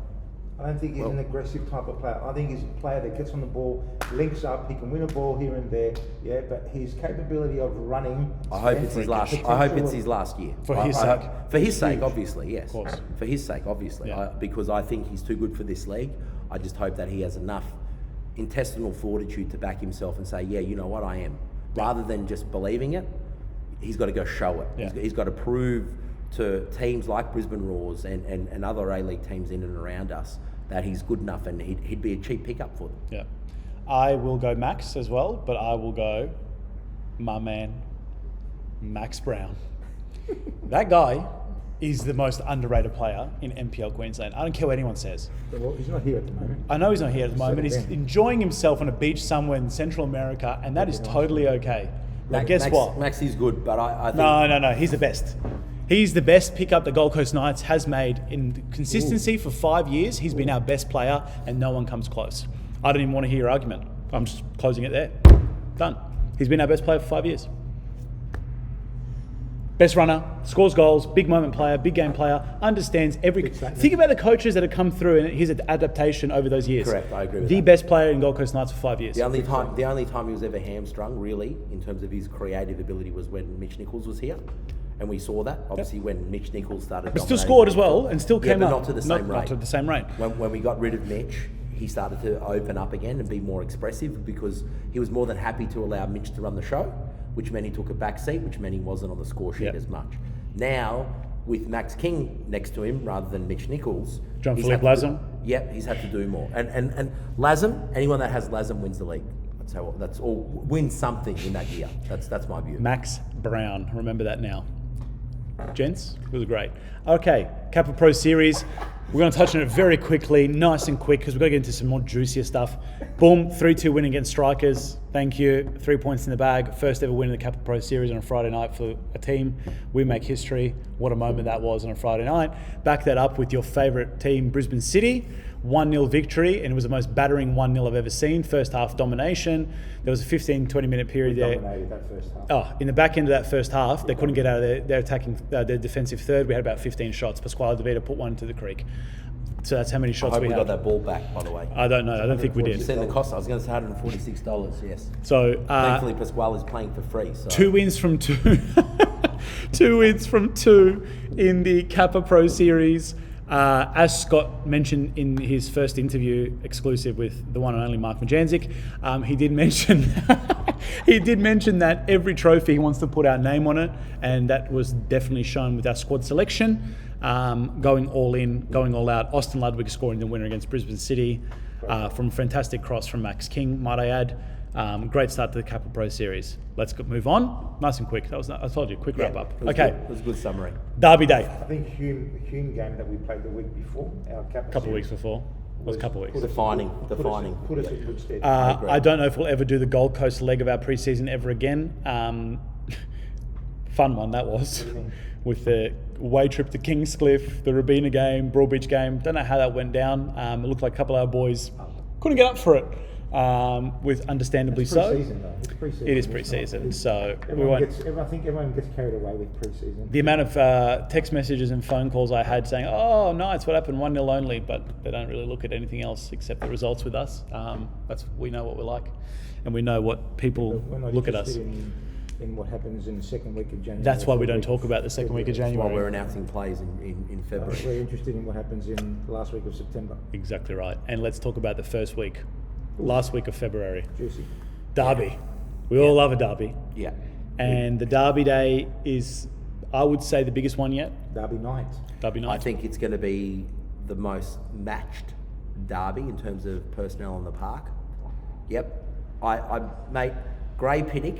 I don't think he's an aggressive type of player. I think he's a player that gets on the ball, links up, he can win a ball here and there, yeah, but his capability of running... I hope it's his last year. For his sake. For his sake, obviously, yes. Of course. For his sake, obviously. Yeah. Because I think he's too good for this league. I just hope that he has enough intestinal fortitude to back himself and say, yeah, you know what, I am. Rather than just believing it, he's got to go show it. Yeah. He's got to prove to teams like Brisbane Roars and other A-League teams in and around us that he's good enough, and he'd be a cheap pickup for them. Yeah. I will go Max as well, but I will go my man, Max Brown. That guy is the most underrated player in NPL Queensland. I don't care what anyone says. Well, he's not here at the moment. I know he's not here at the moment. He's Settle down. enjoying himself on a beach somewhere in Central America, and that is totally okay. But guess what? Max is good, but I think... No. He's the best. He's the best pickup the Gold Coast Knights has made in consistency for 5 years. He's been our best player, and no one comes close. I don't even want to hear your argument. I'm just closing it there. Done. He's been our best player for 5 years. Best runner, scores goals, big moment player, big game player, understands every... Think about the coaches that have come through and his adaptation over those years. Correct, I agree with the that. best player in Gold Coast Knights for 5 years. The only time he was ever hamstrung, really, in terms of his creative ability, was when Mitch Nichols was here. And we saw that, obviously, when Mitch Nichols started... But still scored as well, and still came but up. not to the same rate. Not to the same rate. When we got rid of Mitch, he started to open up again and be more expressive, because he was more than happy to allow Mitch to run the show, which meant he took a back seat, which meant he wasn't on the score sheet as much. Now, with Max King next to him rather than Mitch Nichols... Jean-Philippe Lazem? He's had to do more. And Lazem, anyone that has Lazem wins the league. That's all. Wins something in that year. That's my view. Max Brown. Remember that now. Gents, it was great. Okay, Kappa Pro Series. We're going to touch on it very quickly, nice and quick, because we've got to get into some more juicier stuff. Boom, 3-2 win against Strikers. Thank you. 3 points in the bag. First ever win in the Kappa Pro Series on a Friday night for a team. We make history. What a moment that was on a Friday night. Back that up with your favourite team, Brisbane City. 1-0 victory, and it was the most battering 1-0 I've ever seen. First half domination. There was a 15-20 minute period there. Dominated that first half. In the back end of that first half, they couldn't get out of their attacking, their defensive third. We had about 15 shots. Pasquale DeVita put one into the creek. So that's how many shots I hope we we had. got that ball back, by the way. I don't know. I don't think we did. Send the cost. I was going to say $146. Yes. So thankfully, Pasquale is playing for free. So. 2 wins from 2. 2 wins from 2 in the Kappa Pro Series. As Scott mentioned in his first interview, exclusive with the one and only Mark Majdandzic, he did mention that every trophy he wants to put our name on it, and that was definitely shown with our squad selection. Going all in, going all out. Austin Ludwig scoring the winner against Brisbane City from a fantastic cross from Max King, might I add. Great start to the Kappa Pro Series. Let's move on. Nice and quick. I told you, quick wrap up. Okay. It was a good summary. Derby day. I think Hume game that we played the week before, our Kappa A couple of series, weeks before. It was a couple of weeks. Defining. Put us in good stead. I don't know if we'll ever do the Gold Coast leg of our preseason ever again. Fun one that was. With the away trip to Kingscliff, the Robina game, Broadbeach game. Don't know how that went down. It looked like a couple of our boys couldn't get up for it. With understandably so. Pre-season, though. It's pre-season. It is pre-season, so I think everyone gets carried away with pre-season. The amount of text messages and phone calls I had saying, "Oh, nice, what happened? 1-0 only," but they don't really look at anything else except the results with us. We know what we're like, and we know what people look at us. In what happens in the second week of January. That's why we don't talk about the second week of January. While we're announcing plays in February. We're interested in what happens in the last week of September. Exactly right. And let's talk about the first week. Last week of February. Juicy. Derby. We all love a derby. Yeah. And the Derby day is, I would say, the biggest one yet. Derby night. Derby night. I think it's going to be the most matched derby in terms of personnel on the park. Yep. Mate, Gray Pinnock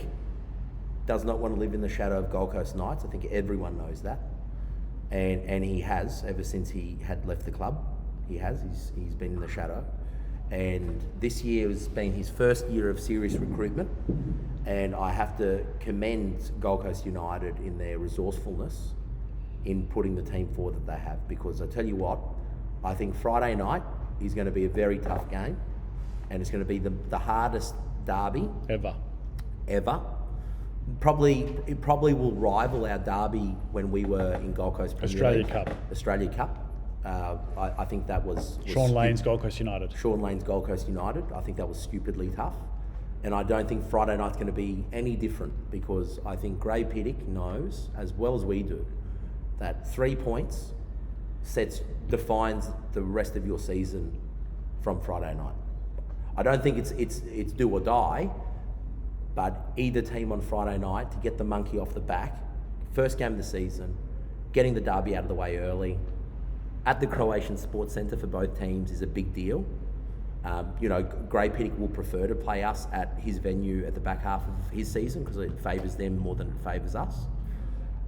does not want to live in the shadow of Gold Coast Knights. I think everyone knows that. And he has, ever since he had left the club. He's been in the shadow. And this year has been his first year of serious recruitment, and I have to commend Gold Coast United in their resourcefulness in putting the team forward that they have, because I tell you what, I think Friday night is going to be a very tough game, and it's going to be the hardest derby ever. It probably will rival our derby when we were in Gold Coast Premier Australia League. Cup. Australia Cup. I think that was Sean Lane's Gold Coast United. Sean Lane's Gold Coast United. I think that was stupidly tough. And I don't think Friday night's going to be any different, because I think Gray Pinnock knows, as well as we do, that 3 points defines the rest of your season from Friday night. I don't think it's do or die, but either team on Friday night to get the monkey off the back, first game of the season, getting the derby out of the way early, at the Croatian Sports Centre for both teams is a big deal. Gray Pinnock will prefer to play us at his venue at the back half of his season because it favours them more than it favours us.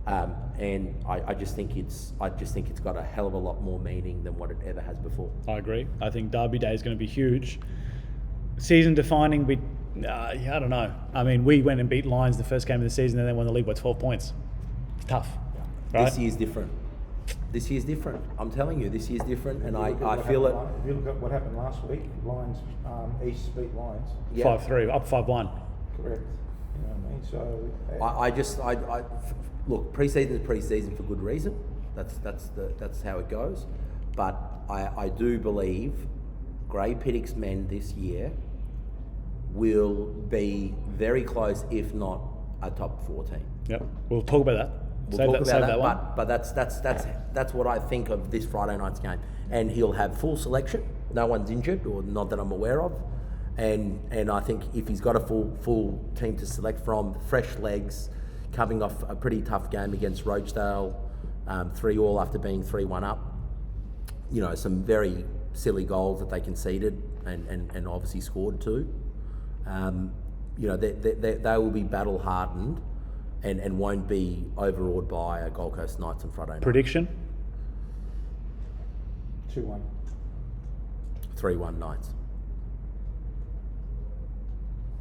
And I just think it's got a hell of a lot more meaning than what it ever has before. I agree. I think Derby Day is going to be huge. Season defining. I don't know. I mean, we went and beat Lions the first game of the season and then won the league by 12 points. It's tough. Right? This year's different. I'm telling you, this year's different, and I feel it. If you look at what happened last week, Lions, East beat Lions. 5-3, up 5-1. Correct. You know what I mean? So I look, pre-season is pre-season for good reason. That's how it goes. But I do believe Gray Pinnock's men this year will be very close, if not a top 4 team. Yep, we'll talk about that. We'll talk about that one. But that's what I think of this Friday night's game. And he'll have full selection. No one's injured, or not that I'm aware of. And I think if he's got a full team to select from, fresh legs, coming off a pretty tough game against Rochdale, 3-3 after being 3-1 up. Some very silly goals that they conceded and obviously scored too. They will be battle hardened. and won't be overawed by a Gold Coast Knights on Friday night. Prediction? 2-1. 3-1 Knights.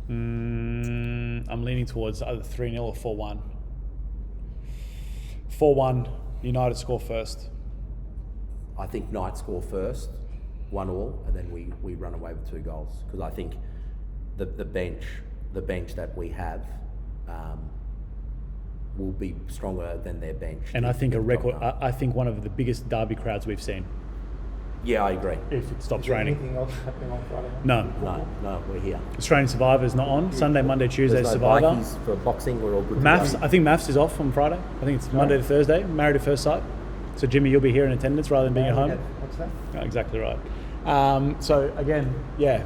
I'm leaning towards either 3-0 or 4-1. 4-1, United score first. I think Knights score first, 1-1, and then we run away with 2 goals. Because I think the bench that we have will be stronger than their bench. And I think I think one of the biggest derby crowds we've seen. Yeah, I agree. If it stops Is there raining. anything else happening on Friday? No. We're here. Australian Survivor's not on. Sunday, Monday, Tuesday, There's no Survivor. bikies for boxing. We're all good. Maths, To go. I think Maths is off on Friday. I think it's Monday to Thursday, Married at First Sight. So Jimmy, you'll be here in attendance rather than being at home. What's that? Oh, exactly right. So again, yeah.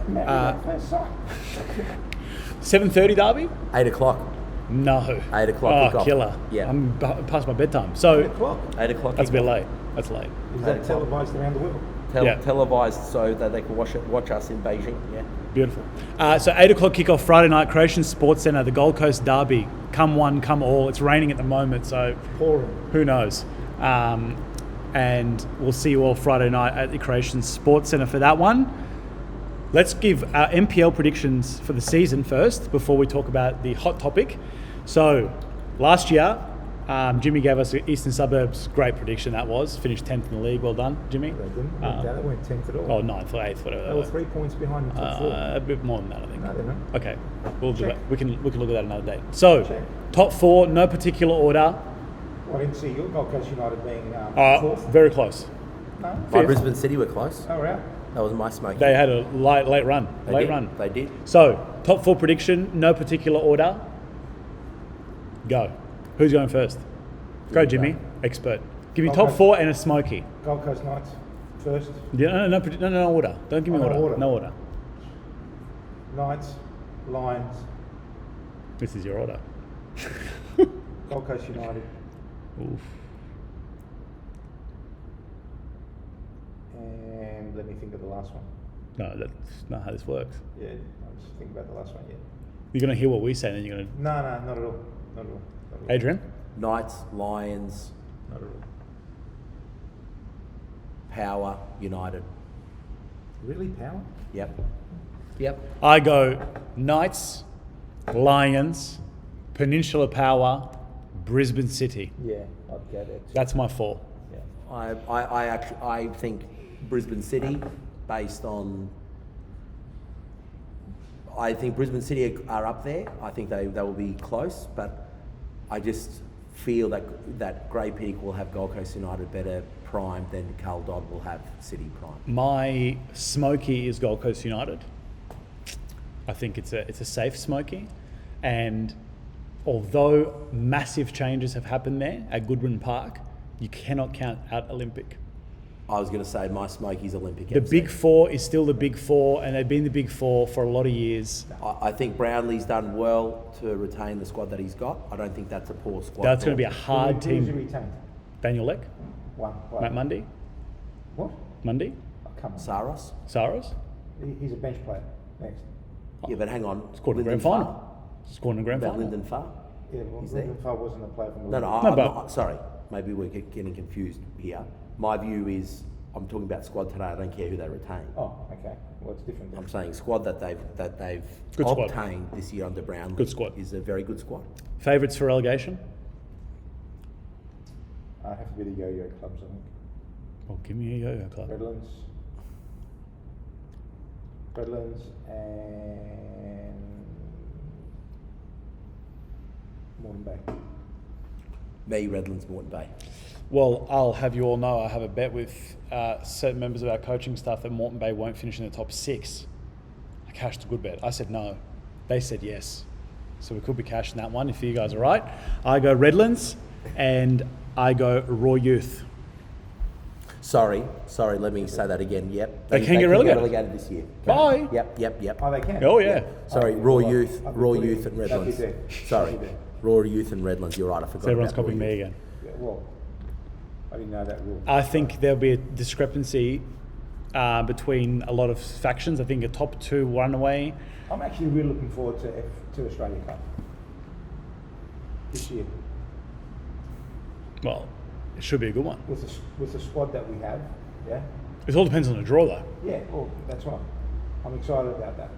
7:30 derby? 8 o'clock. No. 8 o'clock Oh, kickoff. killer. Yeah. I'm past my bedtime. So 8 o'clock. 8 o'clock. that's a bit kickoff. late. That's late. Is that televised around the world? Yeah. Televised so that they can watch us in Beijing. Yeah. Beautiful. So 8 o'clock kickoff Friday night, Croatian Sports Centre, the Gold Coast Derby. Come one, come all. It's raining at the moment, so Pouring. who knows? And we'll see you all Friday night at the Croatian Sports Centre for that one. Let's give our NPL predictions for the season first before we talk about the hot topic. So last year, Jimmy gave us the Eastern Suburbs great prediction. That was finished 10th in the league. Well done, Jimmy. They didn't. They weren't 10th at all. Oh, 9th or 8th, whatever. They were 3 points behind the top 4. A bit more than that, I think. No, they're not. Okay, we'll do Check. that. We can look at that another day. So, Check. top 4, no particular order. Well, I didn't see your Gold Coast United being 4th. Very close. No. My Fifth. Brisbane City were close. Oh, right. That was my smoking. They had a late run. They did. So, top 4 prediction, no particular order. Go. Who's going first? Go, Jimmy. Expert. Give me Gold top Coast. 4 and a smoky. Gold Coast Knights first. Yeah, no order. Don't give me Oh, no order. order. No order. Knights, Lions, This is your order. Gold Coast United, Oof. and let me think of the last one. No, that's not how this works. Yeah, I'll just think about the last one. Yeah. You're going to hear what we say and then you're going to... No, not at all. Not at all. Not at all. Adrian? Knights, Lions, Not at all. Power, United. Really, Power? Yep. I go Knights, Lions, Peninsula Power, Brisbane City. Yeah, I'd go there too. That's my 4. Yeah. I think Brisbane City, based on. I think Brisbane City are up there. I think they will be close, but I just feel that Grey Pig will have Gold Coast United better prime than Carl Dodd will have City prime. My smoky is Gold Coast United. I think it's a safe smoky, and although massive changes have happened there at Goodwin Park, you cannot count out Olympic. I was going to say my smoky's Olympic. The FC. Big 4 is still the Big 4, and they've been the Big 4 for a lot of years. I think Brownlee's done well to retain the squad that he's got. I don't think that's a poor squad. That's going to be a hard Who's he team. retained? Daniel Leck, One. Matt Mundy, What? Mundy, Oh, come on. Saros. Saros. He's a bench player. Next. Yeah, but hang on. Scored in the grand Lyndon final. Scored in the Farr. grand About final. Lyndon Farr. Yeah, well, He's there. Lyndon Farr wasn't a player from the No, league. I'm but- not, sorry. Maybe we're getting confused here. My view is I'm talking about squad today. I don't care who they retain. Oh, okay. Well, it's different then. I'm saying squad that they've Good squad. obtained this year under Brown. Good squad. Is a very good squad. Favourites for relegation? I have to be the yo-yo clubs, I think. Oh, give me a yo-yo club. Redlands and Moreton Bay. Me, Redlands, Moreton Bay. Well, I'll have you all know I have a bet with certain members of our coaching staff that Moreton Bay won't finish in the top 6. I cashed a good bet. I said no. They said yes. So we could be cashing that one if you guys are right. I go Redlands and I go Raw Youth. Sorry. Let me say that again. Yep. They can get relegated? this year. Bye. Yep. Oh, they can? Oh, yeah. Sorry, Oh, Raw well, Youth, I'll be Raw putting- Youth and that'd be Redlands. there. Sorry, That'd be there. Raw Youth and Redlands. You're right. I forgot. So everyone's about Raw copying me Youth. again. Yeah, well, I didn't know that rule. I think there'll be a discrepancy between a lot of factions. I think a top 2 runaway. I'm actually really looking forward to Australia Cup. this year Well, it should be a good one. with the squad that we have. Yeah. It all depends on the draw, though. Yeah. Well, that's right. I'm excited about that.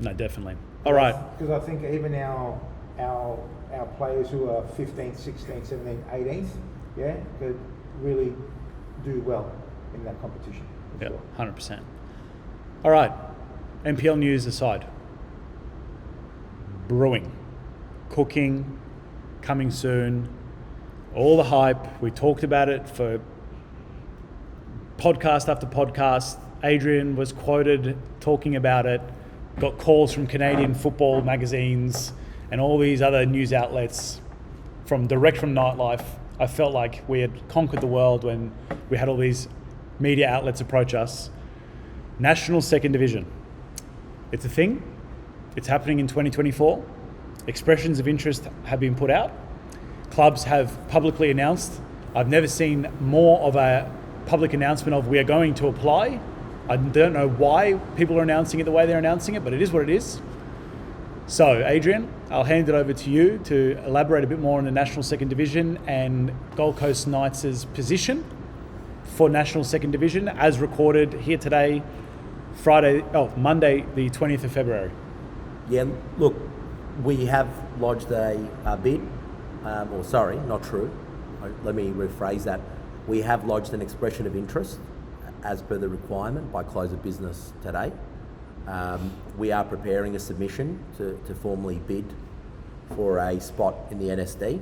No, definitely. All right. Because I think even our players who are 15th, 16th, 17th, 18th, yeah, could really do well in that competition. Yeah, Sure. 100%. All right. NPL news aside. Brewing, cooking, coming soon. All the hype. We talked about it for podcast after podcast. Adrian was quoted talking about it. Got calls from Canadian football magazines and all these other news outlets from nightlife. I felt like we had conquered the world when we had all these media outlets approach us. National Second Division. It's a thing. It's happening in 2024. Expressions of interest have been put out. Clubs have publicly announced. I've never seen more of a public announcement of we are going to apply. I don't know why people are announcing it the way they're announcing it, but it is what it is. So, Adrian, I'll hand it over to you to elaborate a bit more on the National Second Division and Gold Coast Knights' position for National Second Division as recorded here today, Monday, the 20th of February. Yeah, look, we have lodged a bid, not true. Let me rephrase that. We have lodged an expression of interest as per the requirement by close of business today. We are preparing a submission to formally bid for a spot in the NSD.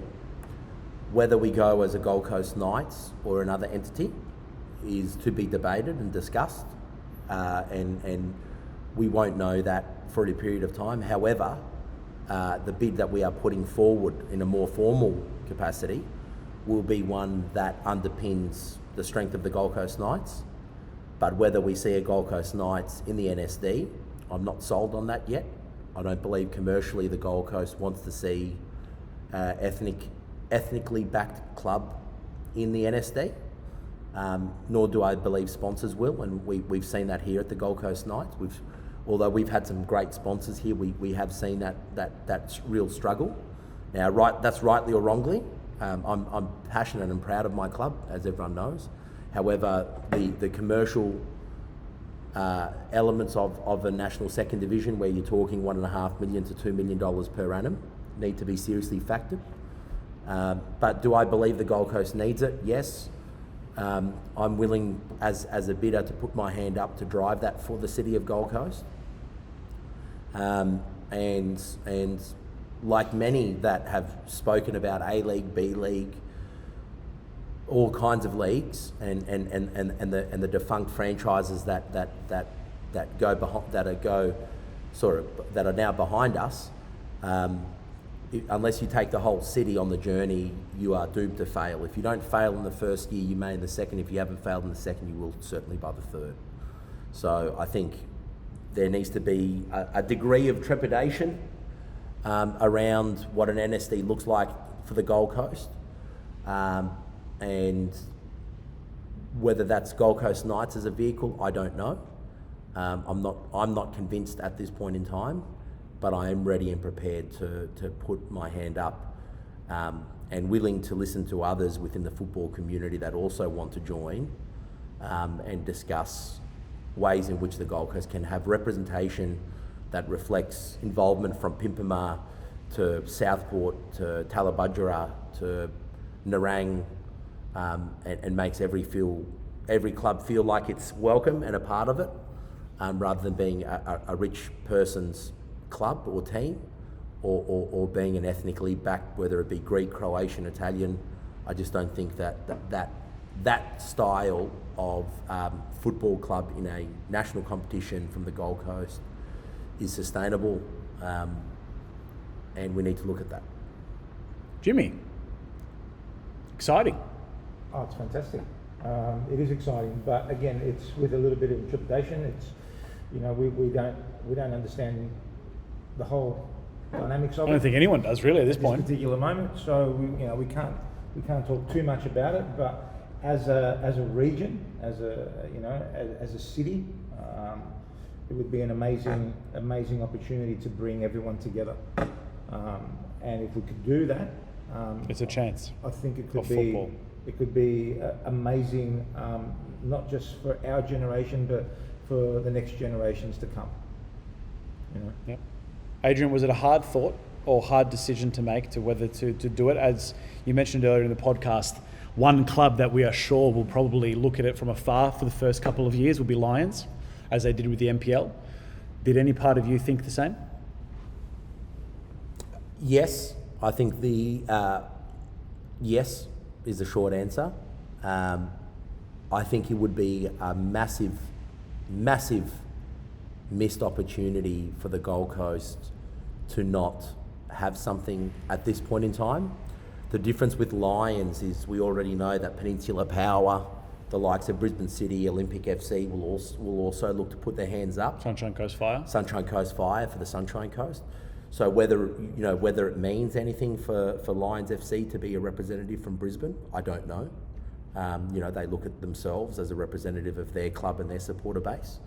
Whether we go as a Gold Coast Knights or another entity is to be debated and discussed, and we won't know that for a period of time. However, the bid that we are putting forward in a more formal capacity will be one that underpins the strength of the Gold Coast Knights. But whether we see a Gold Coast Knights in the NSD, I'm not sold on that yet. I don't believe commercially the Gold Coast wants to see ethnically backed club in the NSD, nor do I believe sponsors will, and we've seen that here at the Gold Coast Knights. Although we've had some great sponsors here, we have seen that real struggle. Now, that's rightly or wrongly. I'm passionate and proud of my club, as everyone knows. However, the commercial elements of a national second division, where you're talking $1.5 million to $2 million per annum, need to be seriously factored. But do I believe the Gold Coast needs it? Yes. I'm willing, as a bidder, to put my hand up to drive that for the city of Gold Coast. And like many that have spoken about A-League, B-League, all kinds of leagues, and the defunct franchises that are now behind us, unless you take the whole city on the journey, you are doomed to fail. If you don't fail in the first year, you may in the second. If you haven't failed in the second, you will certainly by the third. So I think there needs to be a degree of trepidation around what an NSD looks like for the Gold Coast. And whether that's Gold Coast Knights as a vehicle, I don't know. I'm not convinced at this point in time, but I am ready and prepared to put my hand up, and willing to listen to others within the football community that also want to join, and discuss ways in which the Gold Coast can have representation that reflects involvement from Pimpama to Southport to Tallabudgera to Nerang, and makes every club feel like it's welcome and a part of it, rather than being a rich person's club or team, or being an ethnically backed, whether it be Greek, Croatian, Italian. I just don't think that style of football club in a national competition from the Gold Coast is sustainable, and we need to look at that. Jimmy, exciting. Oh, it's fantastic. It is exciting, but again, it's with a little bit of trepidation. It's, we don't understand the whole dynamics of it. I don't think anyone does really at this point. Particular moment. So we can't talk too much about it. But as a region, as a city, it would be an amazing opportunity to bring everyone together. And if we could do that, It's a chance. I think it Of could be football. amazing, not just for our generation, but for the next generations to come. You know? Yep. Adrian, was it a hard thought or hard decision to make to whether to do it? As you mentioned earlier in the podcast, one club that we are sure will probably look at it from afar for the first couple of years will be Lions, as they did with the NPL. Did any part of you think the same? Yes, I think yes is the short answer. I think it would be a massive missed opportunity for the Gold Coast to not have something at this point in time. The difference with Lions is we already know that Peninsula Power, the likes of Brisbane City, Olympic FC will also look to put their hands up. Sunshine Coast Fire. Sunshine Coast Fire for the Sunshine Coast. So whether it means anything for Lions FC to be a representative from Brisbane, I don't know. They look at themselves as a representative of their club and their supporter base.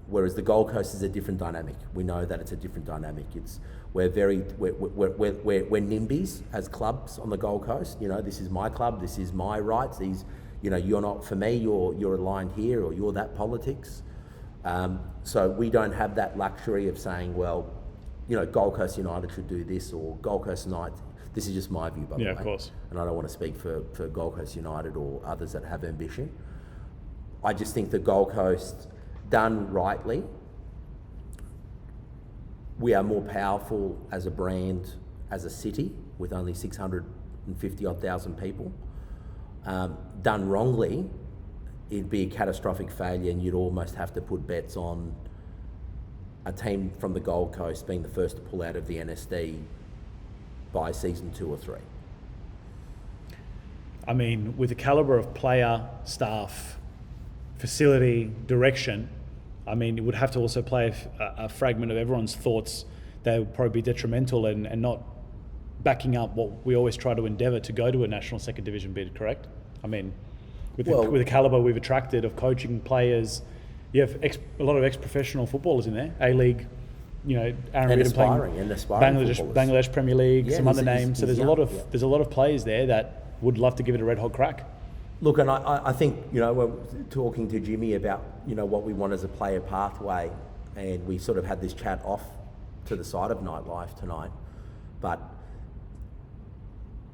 Whereas the Gold Coast is a different dynamic. We know that it's a different dynamic. We're NIMBYs as clubs on the Gold Coast. This is my club. This is my rights. These, you're not for me. You're aligned here, or you're that politics. So we don't have that luxury of saying, well, Gold Coast United should do this, or Gold Coast Knights. This is just my view, by the way. Yeah, of course. And I don't want to speak for Gold Coast United or others that have ambition. I just think the Gold Coast, done rightly, we are more powerful as a brand, as a city, with only 650,000 people. Done wrongly, it'd be a catastrophic failure, and you'd almost have to put bets on a team from the Gold Coast being the first to pull out of the NSD by season 2 or 3. I mean, with the calibre of player, staff, facility, direction, I mean, it would have to also play a fragment of everyone's thoughts that would probably be detrimental and not backing up what we always try to endeavour to go to a national second division bid, correct? I mean, with the calibre we've attracted of coaching players, you have a lot of ex-professional footballers in there, A-League, Aaron Reardon playing Bangladesh Premier League, some other names. So there's a lot of players there that would love to give it a red hot crack. Look, and I think, we're talking to Jimmy about, what we want as a player pathway, and we sort of had this chat off to the side of nightlife tonight. But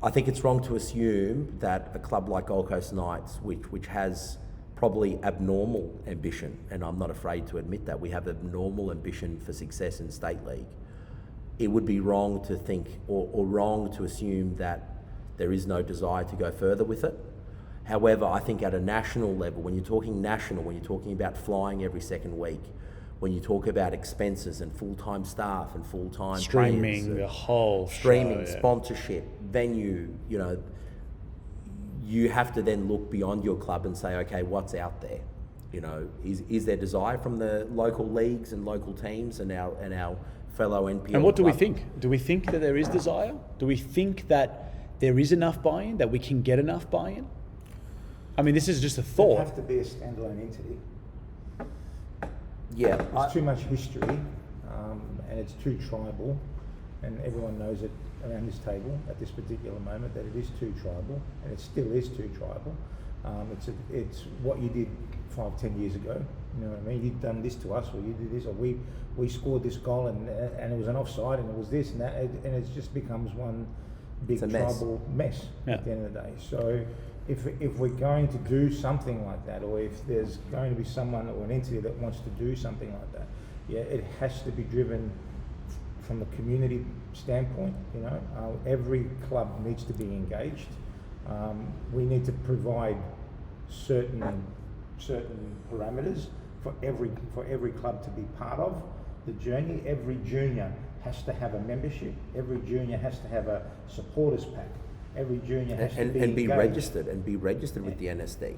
I think it's wrong to assume that a club like Gold Coast Knights, which has probably abnormal ambition, and I'm not afraid to admit that, we have abnormal ambition for success in State League. It would be wrong to think or wrong to assume that there is no desire to go further with it. However, I think at a national level, when you're talking national, when you're talking about flying every second week, when you talk about expenses and full-time staff and full-time streaming, players, the whole streaming, show, yeah. sponsorship, venue, you have to then look beyond your club and say, okay, what's out there? Is there desire from the local leagues and local teams and our fellow NPL? And what do we think? Do we think that there is desire? Do we think that there is enough buy-in, that we can get enough buy-in? I mean, this is just a thought. It have to be a standalone entity. Yeah. There's too much history, and it's too tribal, and everyone knows it around this table at this particular moment that it is too tribal, and it still is too tribal. It's what you did 5-10 years ago. You know what I mean? You've done this to us, or you did this, or we scored this goal, and it was an offside, and it was this and that, and it just becomes one big tribal mess at the end of the day. So if we're going to do something like that, or if there's going to be someone or an entity that wants to do something like that, it has to be driven from the community standpoint. Every club needs to be engaged. We need to provide certain parameters for every club to be part of the journey. Every junior has to have a membership. Every junior has to have a supporters pack. Every junior has to be registered with the NSD.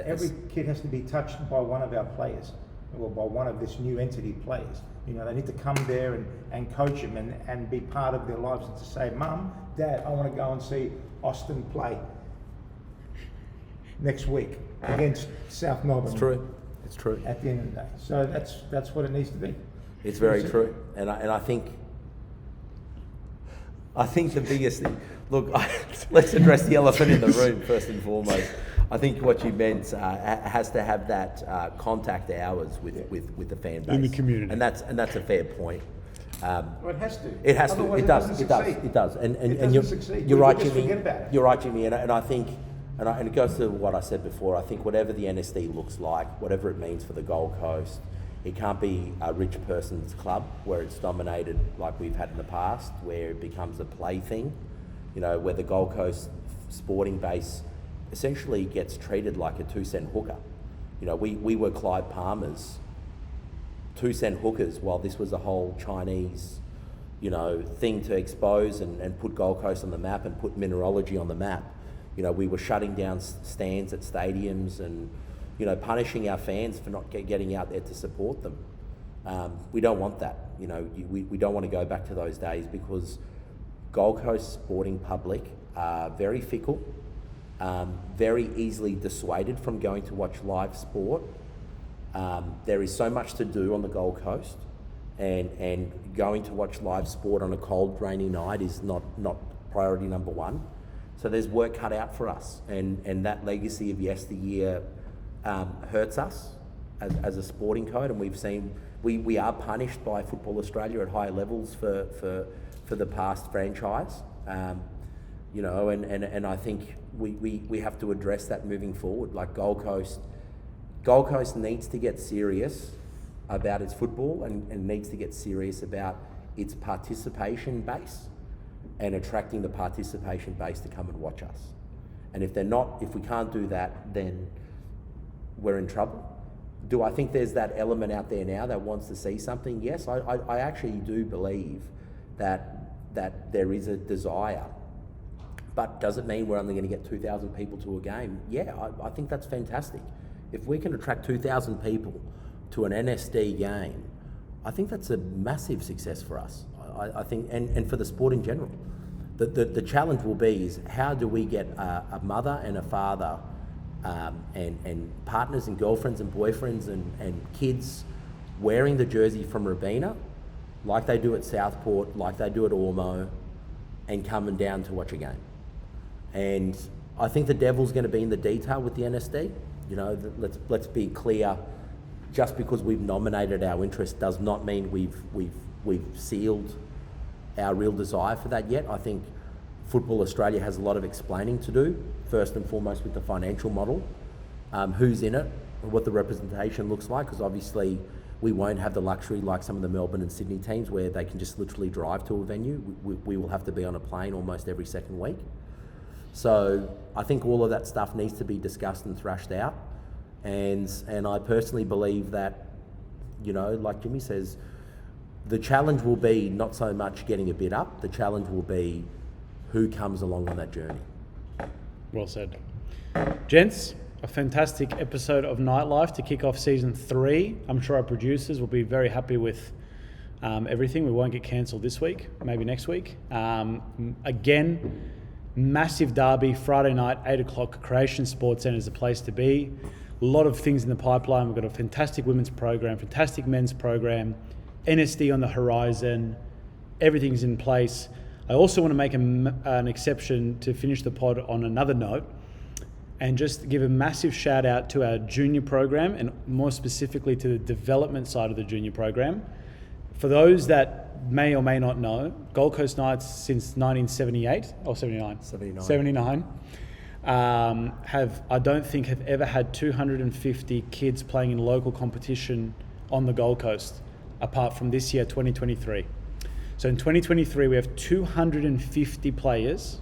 Every kid has to be touched by one of our players, or by one of this new entity players. They need to come there and coach them and be part of their lives, and to say, Mum, Dad, I want to go and see Austin play next week against South Melbourne. It's true. At the end of the day. So that's what it needs to be. It's very true. And I think I think the biggest thing, let's address the elephant in the room first and foremost. I think what you meant has to have that contact hours with the fan base in the community, and that's a fair point. Well, it has to. It has to. Otherwise It does. doesn't It does. succeed. It does. And It and doesn't succeed. you're We right, just Jimmy. forget about it. You're right, Jimmy. And I think, and it goes to what I said before. I think whatever the NSD looks like, whatever it means for the Gold Coast, it can't be a rich person's club where it's dominated like we've had in the past, where it becomes a plaything. You know, where the Gold Coast sporting base essentially gets treated like a 2-cent hooker. You know, we were Clyde Palmer's 2-cent hookers while this was a whole Chinese, you know, thing to expose and put Gold Coast on the map and put mineralogy on the map. You know, we were shutting down stands at stadiums and, you know, punishing our fans for not getting out there to support them. We don't want that. You know, we don't want to go back to those days because Gold Coast sporting public are very fickle, very easily dissuaded from going to watch live sport. There is so much to do on the Gold Coast, and going to watch live sport on a cold, rainy night is not priority number one. So there's work cut out for us, and that legacy of yesteryear hurts us as a sporting code, and we've seen we are punished by Football Australia at higher levels for the past franchise. You know, and I think we have to address that moving forward. Like Gold Coast needs to get serious about its football and needs to get serious about its participation base and attracting the participation base to come and watch us. And if we can't do that, then we're in trouble. Do I think there's that element out there now that wants to see something? Yes, I actually do believe that there is a desire. But does it mean we're only going to get 2,000 people to a game? Yeah, I think that's fantastic. If we can attract 2,000 people to an NSD game, I think that's a massive success for us. I think, and for the sport in general. The challenge will be is how do we get a mother and a father and partners and girlfriends and boyfriends and kids wearing the jersey from Robina, like they do at Southport, like they do at Ormo, and coming down to watch a game. And I think the devil's going to be in the detail with the NSD. You know, let's be clear. Just because we've nominated our interest does not mean we've sealed our real desire for that yet. I think Football Australia has a lot of explaining to do, first and foremost with the financial model, who's in it, what the representation looks like, because obviously we won't have the luxury like some of the Melbourne and Sydney teams where they can just literally drive to a venue. We will have to be on a plane almost every second week. So I think all of that stuff needs to be discussed and thrashed out. And I personally believe that, you know, like Jimmy says, the challenge will be not so much getting a bid up, the challenge will be who comes along on that journey. Well said. Gents, a fantastic episode of Nightlife to kick off season 3. I'm sure our producers will be very happy with everything. We won't get cancelled this week, maybe next week. Again, massive derby, Friday night, 8 o'clock, Creation Sports Centre is the place to be. A lot of things in the pipeline. We've got a fantastic women's program, fantastic men's program, NSD on the horizon, everything's in place. I also want to make an exception to finish the pod on another note and just give a massive shout out to our junior program and more specifically to the development side of the junior program. For those that may or may not know, Gold Coast Knights since 1978 or 79, I don't think have ever had 250 kids playing in local competition on the Gold Coast, apart from this year, 2023. So in 2023, we have 250 players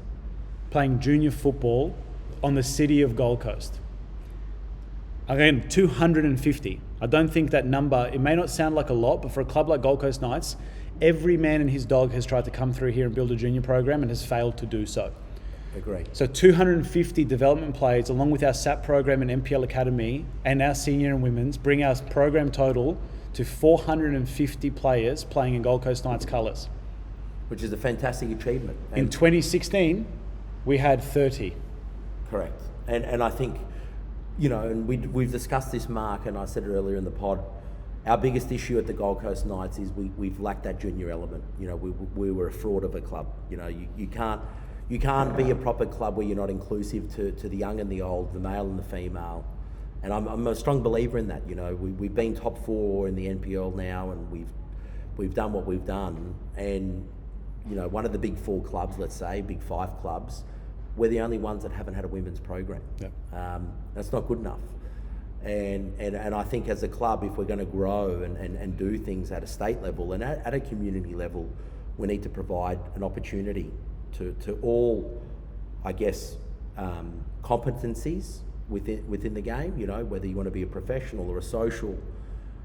playing junior football on the city of Gold Coast. Again, 250. I don't think that number, it may not sound like a lot, but for a club like Gold Coast Knights, every man and his dog has tried to come through here and build a junior program and has failed to do so. Agree. So 250 development players, along with our SAP program and NPL Academy and our senior and women's, bring our program total to 450 players playing in Gold Coast Knights colours. Which is a fantastic achievement. In 2016, we had 30. Correct. And I think, you know, and we've discussed this, Mark, and I said it earlier in the pod, our biggest issue at the Gold Coast Knights is we've lacked that junior element. You know, we were a fraud of a club. You know, you can't be a proper club where you're not inclusive to the young and the old, the male and the female. And I'm a strong believer in that. You know, we've been top 4 in the NPL now, and we've done what we've done. And you know, one of the big 4 clubs, let's say, big 5 clubs, we're the only ones that haven't had a women's program. Yep. That's not good enough. And I think as a club, if we're going to grow and do things at a state level and at a community level, we need to provide an opportunity to all, I guess, competencies within the game, you know, whether you want to be a professional or a social.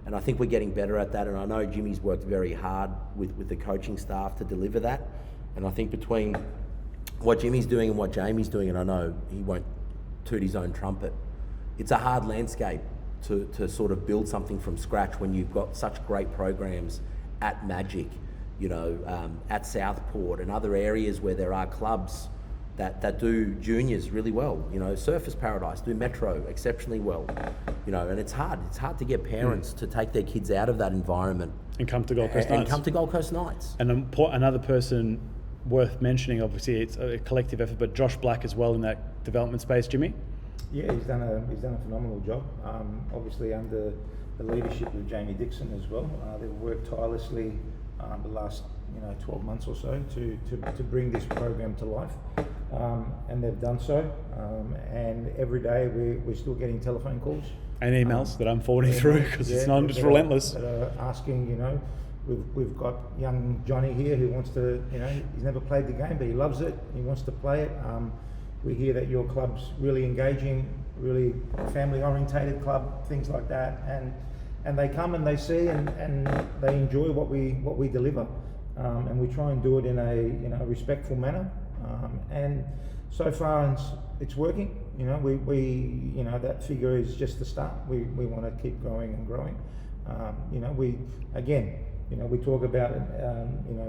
And I think we're getting better at that. And I know Jimmy's worked very hard with the coaching staff to deliver that. And I think between what Jimmy's doing and what Jamie's doing, and I know he won't toot his own trumpet, it's a hard landscape to sort of build something from scratch when you've got such great programs at Magic, you know, at Southport and other areas where there are clubs that do juniors really well. You know, Surfers Paradise do Metro exceptionally well. You know, and it's hard to get parents to take their kids out of that environment And come to Gold Coast Knights. And come to Gold Coast Knights. And another person worth mentioning, obviously it's a collective effort, but Josh Black as well in that development space, Jimmy? Yeah, he's done a phenomenal job. Obviously under the leadership of Jamie Dixon as well. They've worked tirelessly the last 12 months or so to bring this program to life, and they've done so. And every day we're still getting telephone calls and emails that I'm forwarding through because it's not just relentless. That are asking, we've got young Johnny here who wants to, he's never played the game but he loves it. He wants to play it. We hear that your club's really engaging, really family-orientated club, things like that, and they come and they see and they enjoy what we deliver, and we try and do it in a respectful manner, and so far it's working. We that figure is just the start. We want to keep growing and growing. We talk about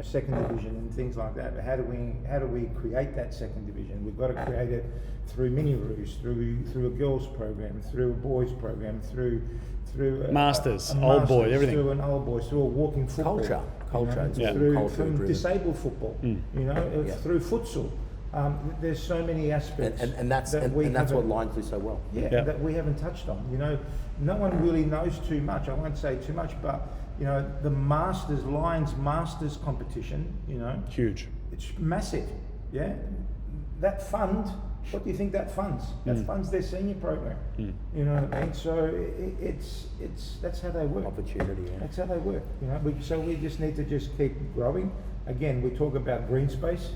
second division and things like that. But how do we create that second division? We've got to create it through mini roos, through a girls program, through a boys program, through masters, old boy, everything. Through an old boy, through a walking football, culture, through disabled football, through futsal. There's so many aspects, and that's what Lions do so well. That we haven't touched on. No one really knows too much. I won't say too much, but the Lions Masters competition, huge. It's massive. Yeah, that fund. What do you think that funds? That funds their senior program. You know what I mean? So it's that's how they work. Opportunity. Yeah. That's how they work. So we just need to just keep growing. Again, we talk about green space.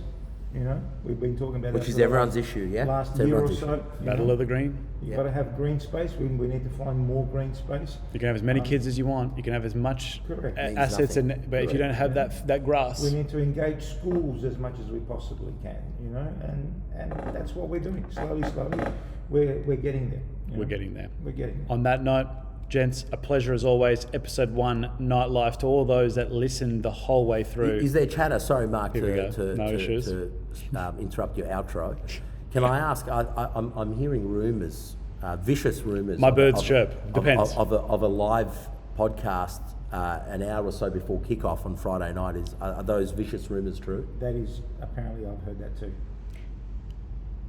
We've been talking about which is everyone's issue, yeah. Last year or so, Battle of the Green. You've got to have green space. We need to find more green space. You can have as many kids as you want. You can have as much assets, but if you don't have that grass, we need to engage schools as much as we possibly can. And that's what we're doing. Slowly, we're getting there. We're getting there. We're getting there. On that note, gents, a pleasure as always. Episode 1, Nightlife, to all those that listened the whole way through. Is there chatter? Sorry, Mark, to interrupt your outro. Can I ask? I'm hearing rumours, vicious rumours. My birds chirp. Depends. Of a live podcast an hour or so before kickoff on Friday night. Are those vicious rumours true? That is, apparently I've heard that too.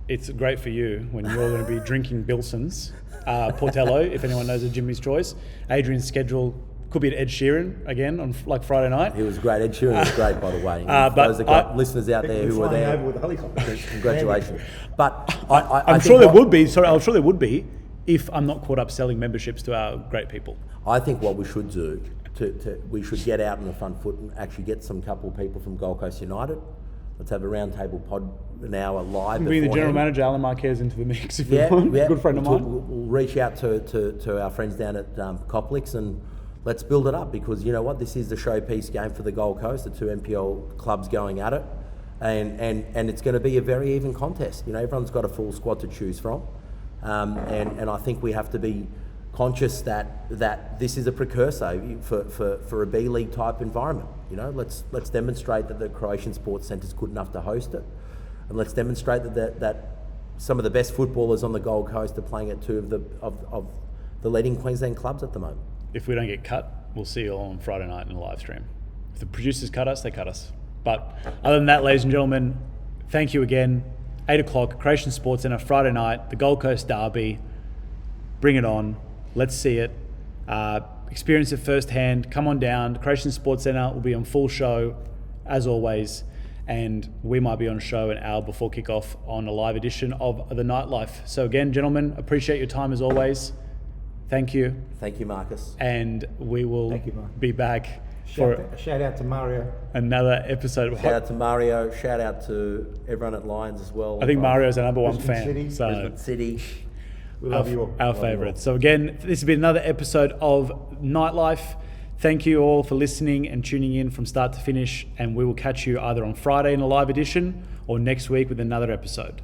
It's great for you when you're going to be drinking Bilson's. Portello, if anyone knows of Jimmy's Choice. Adrian's schedule could be at Ed Sheeran again on Friday night. He was great. Ed Sheeran was great, by the way. Those have got listeners out there who were there. Over with the helicopter. Congratulations. But I'm sure there would be. Sorry, I'm sure there would be if I'm not caught up selling memberships to our great people. I think what we should do, we should get out on the front foot and actually get some couple of people from Gold Coast United. Let's have a roundtable pod an hour live. Bring the general manager, Alan Marquez, into the mix if you want. Yeah. Good friend of mine. We'll reach out to our friends down at Coplix and let's build it up, because you know what? This is the showpiece game for the Gold Coast, the two NPL clubs going at it. And it's going to be a very even contest. Everyone's got a full squad to choose from. And I think we have to be conscious that this is a precursor for a B League type environment. Let's demonstrate that the Croatian Sports Centre is good enough to host it, and let's demonstrate that some of the best footballers on the Gold Coast are playing at two of the leading Queensland clubs at the moment. If we don't get cut. we'll see you all on Friday night in the live stream. If the producers cut us, they cut us. But other than that, ladies and gentlemen, thank you again. 8 o'clock, Croatian Sports Centre, Friday night, the Gold Coast Derby. Bring it on. Let's see it. Experience it firsthand. Come on down. Croatian Sports Centre will be on full show, as always. And we might be on a show an hour before kickoff on a live edition of The Nightlife. So again, gentlemen, appreciate your time as always. Thank you. Thank you, Marcus. And we will be back for shout out to Mario. Another episode. Shout out to Mario. Shout out to everyone at Lions as well. I think Mario's our number one Brisbane fan. City. So Brisbane City. We love you all. Our favourite. So again, this has been another episode of Nightlife. Thank you all for listening and tuning in from start to finish. And we will catch you either on Friday in a live edition or next week with another episode.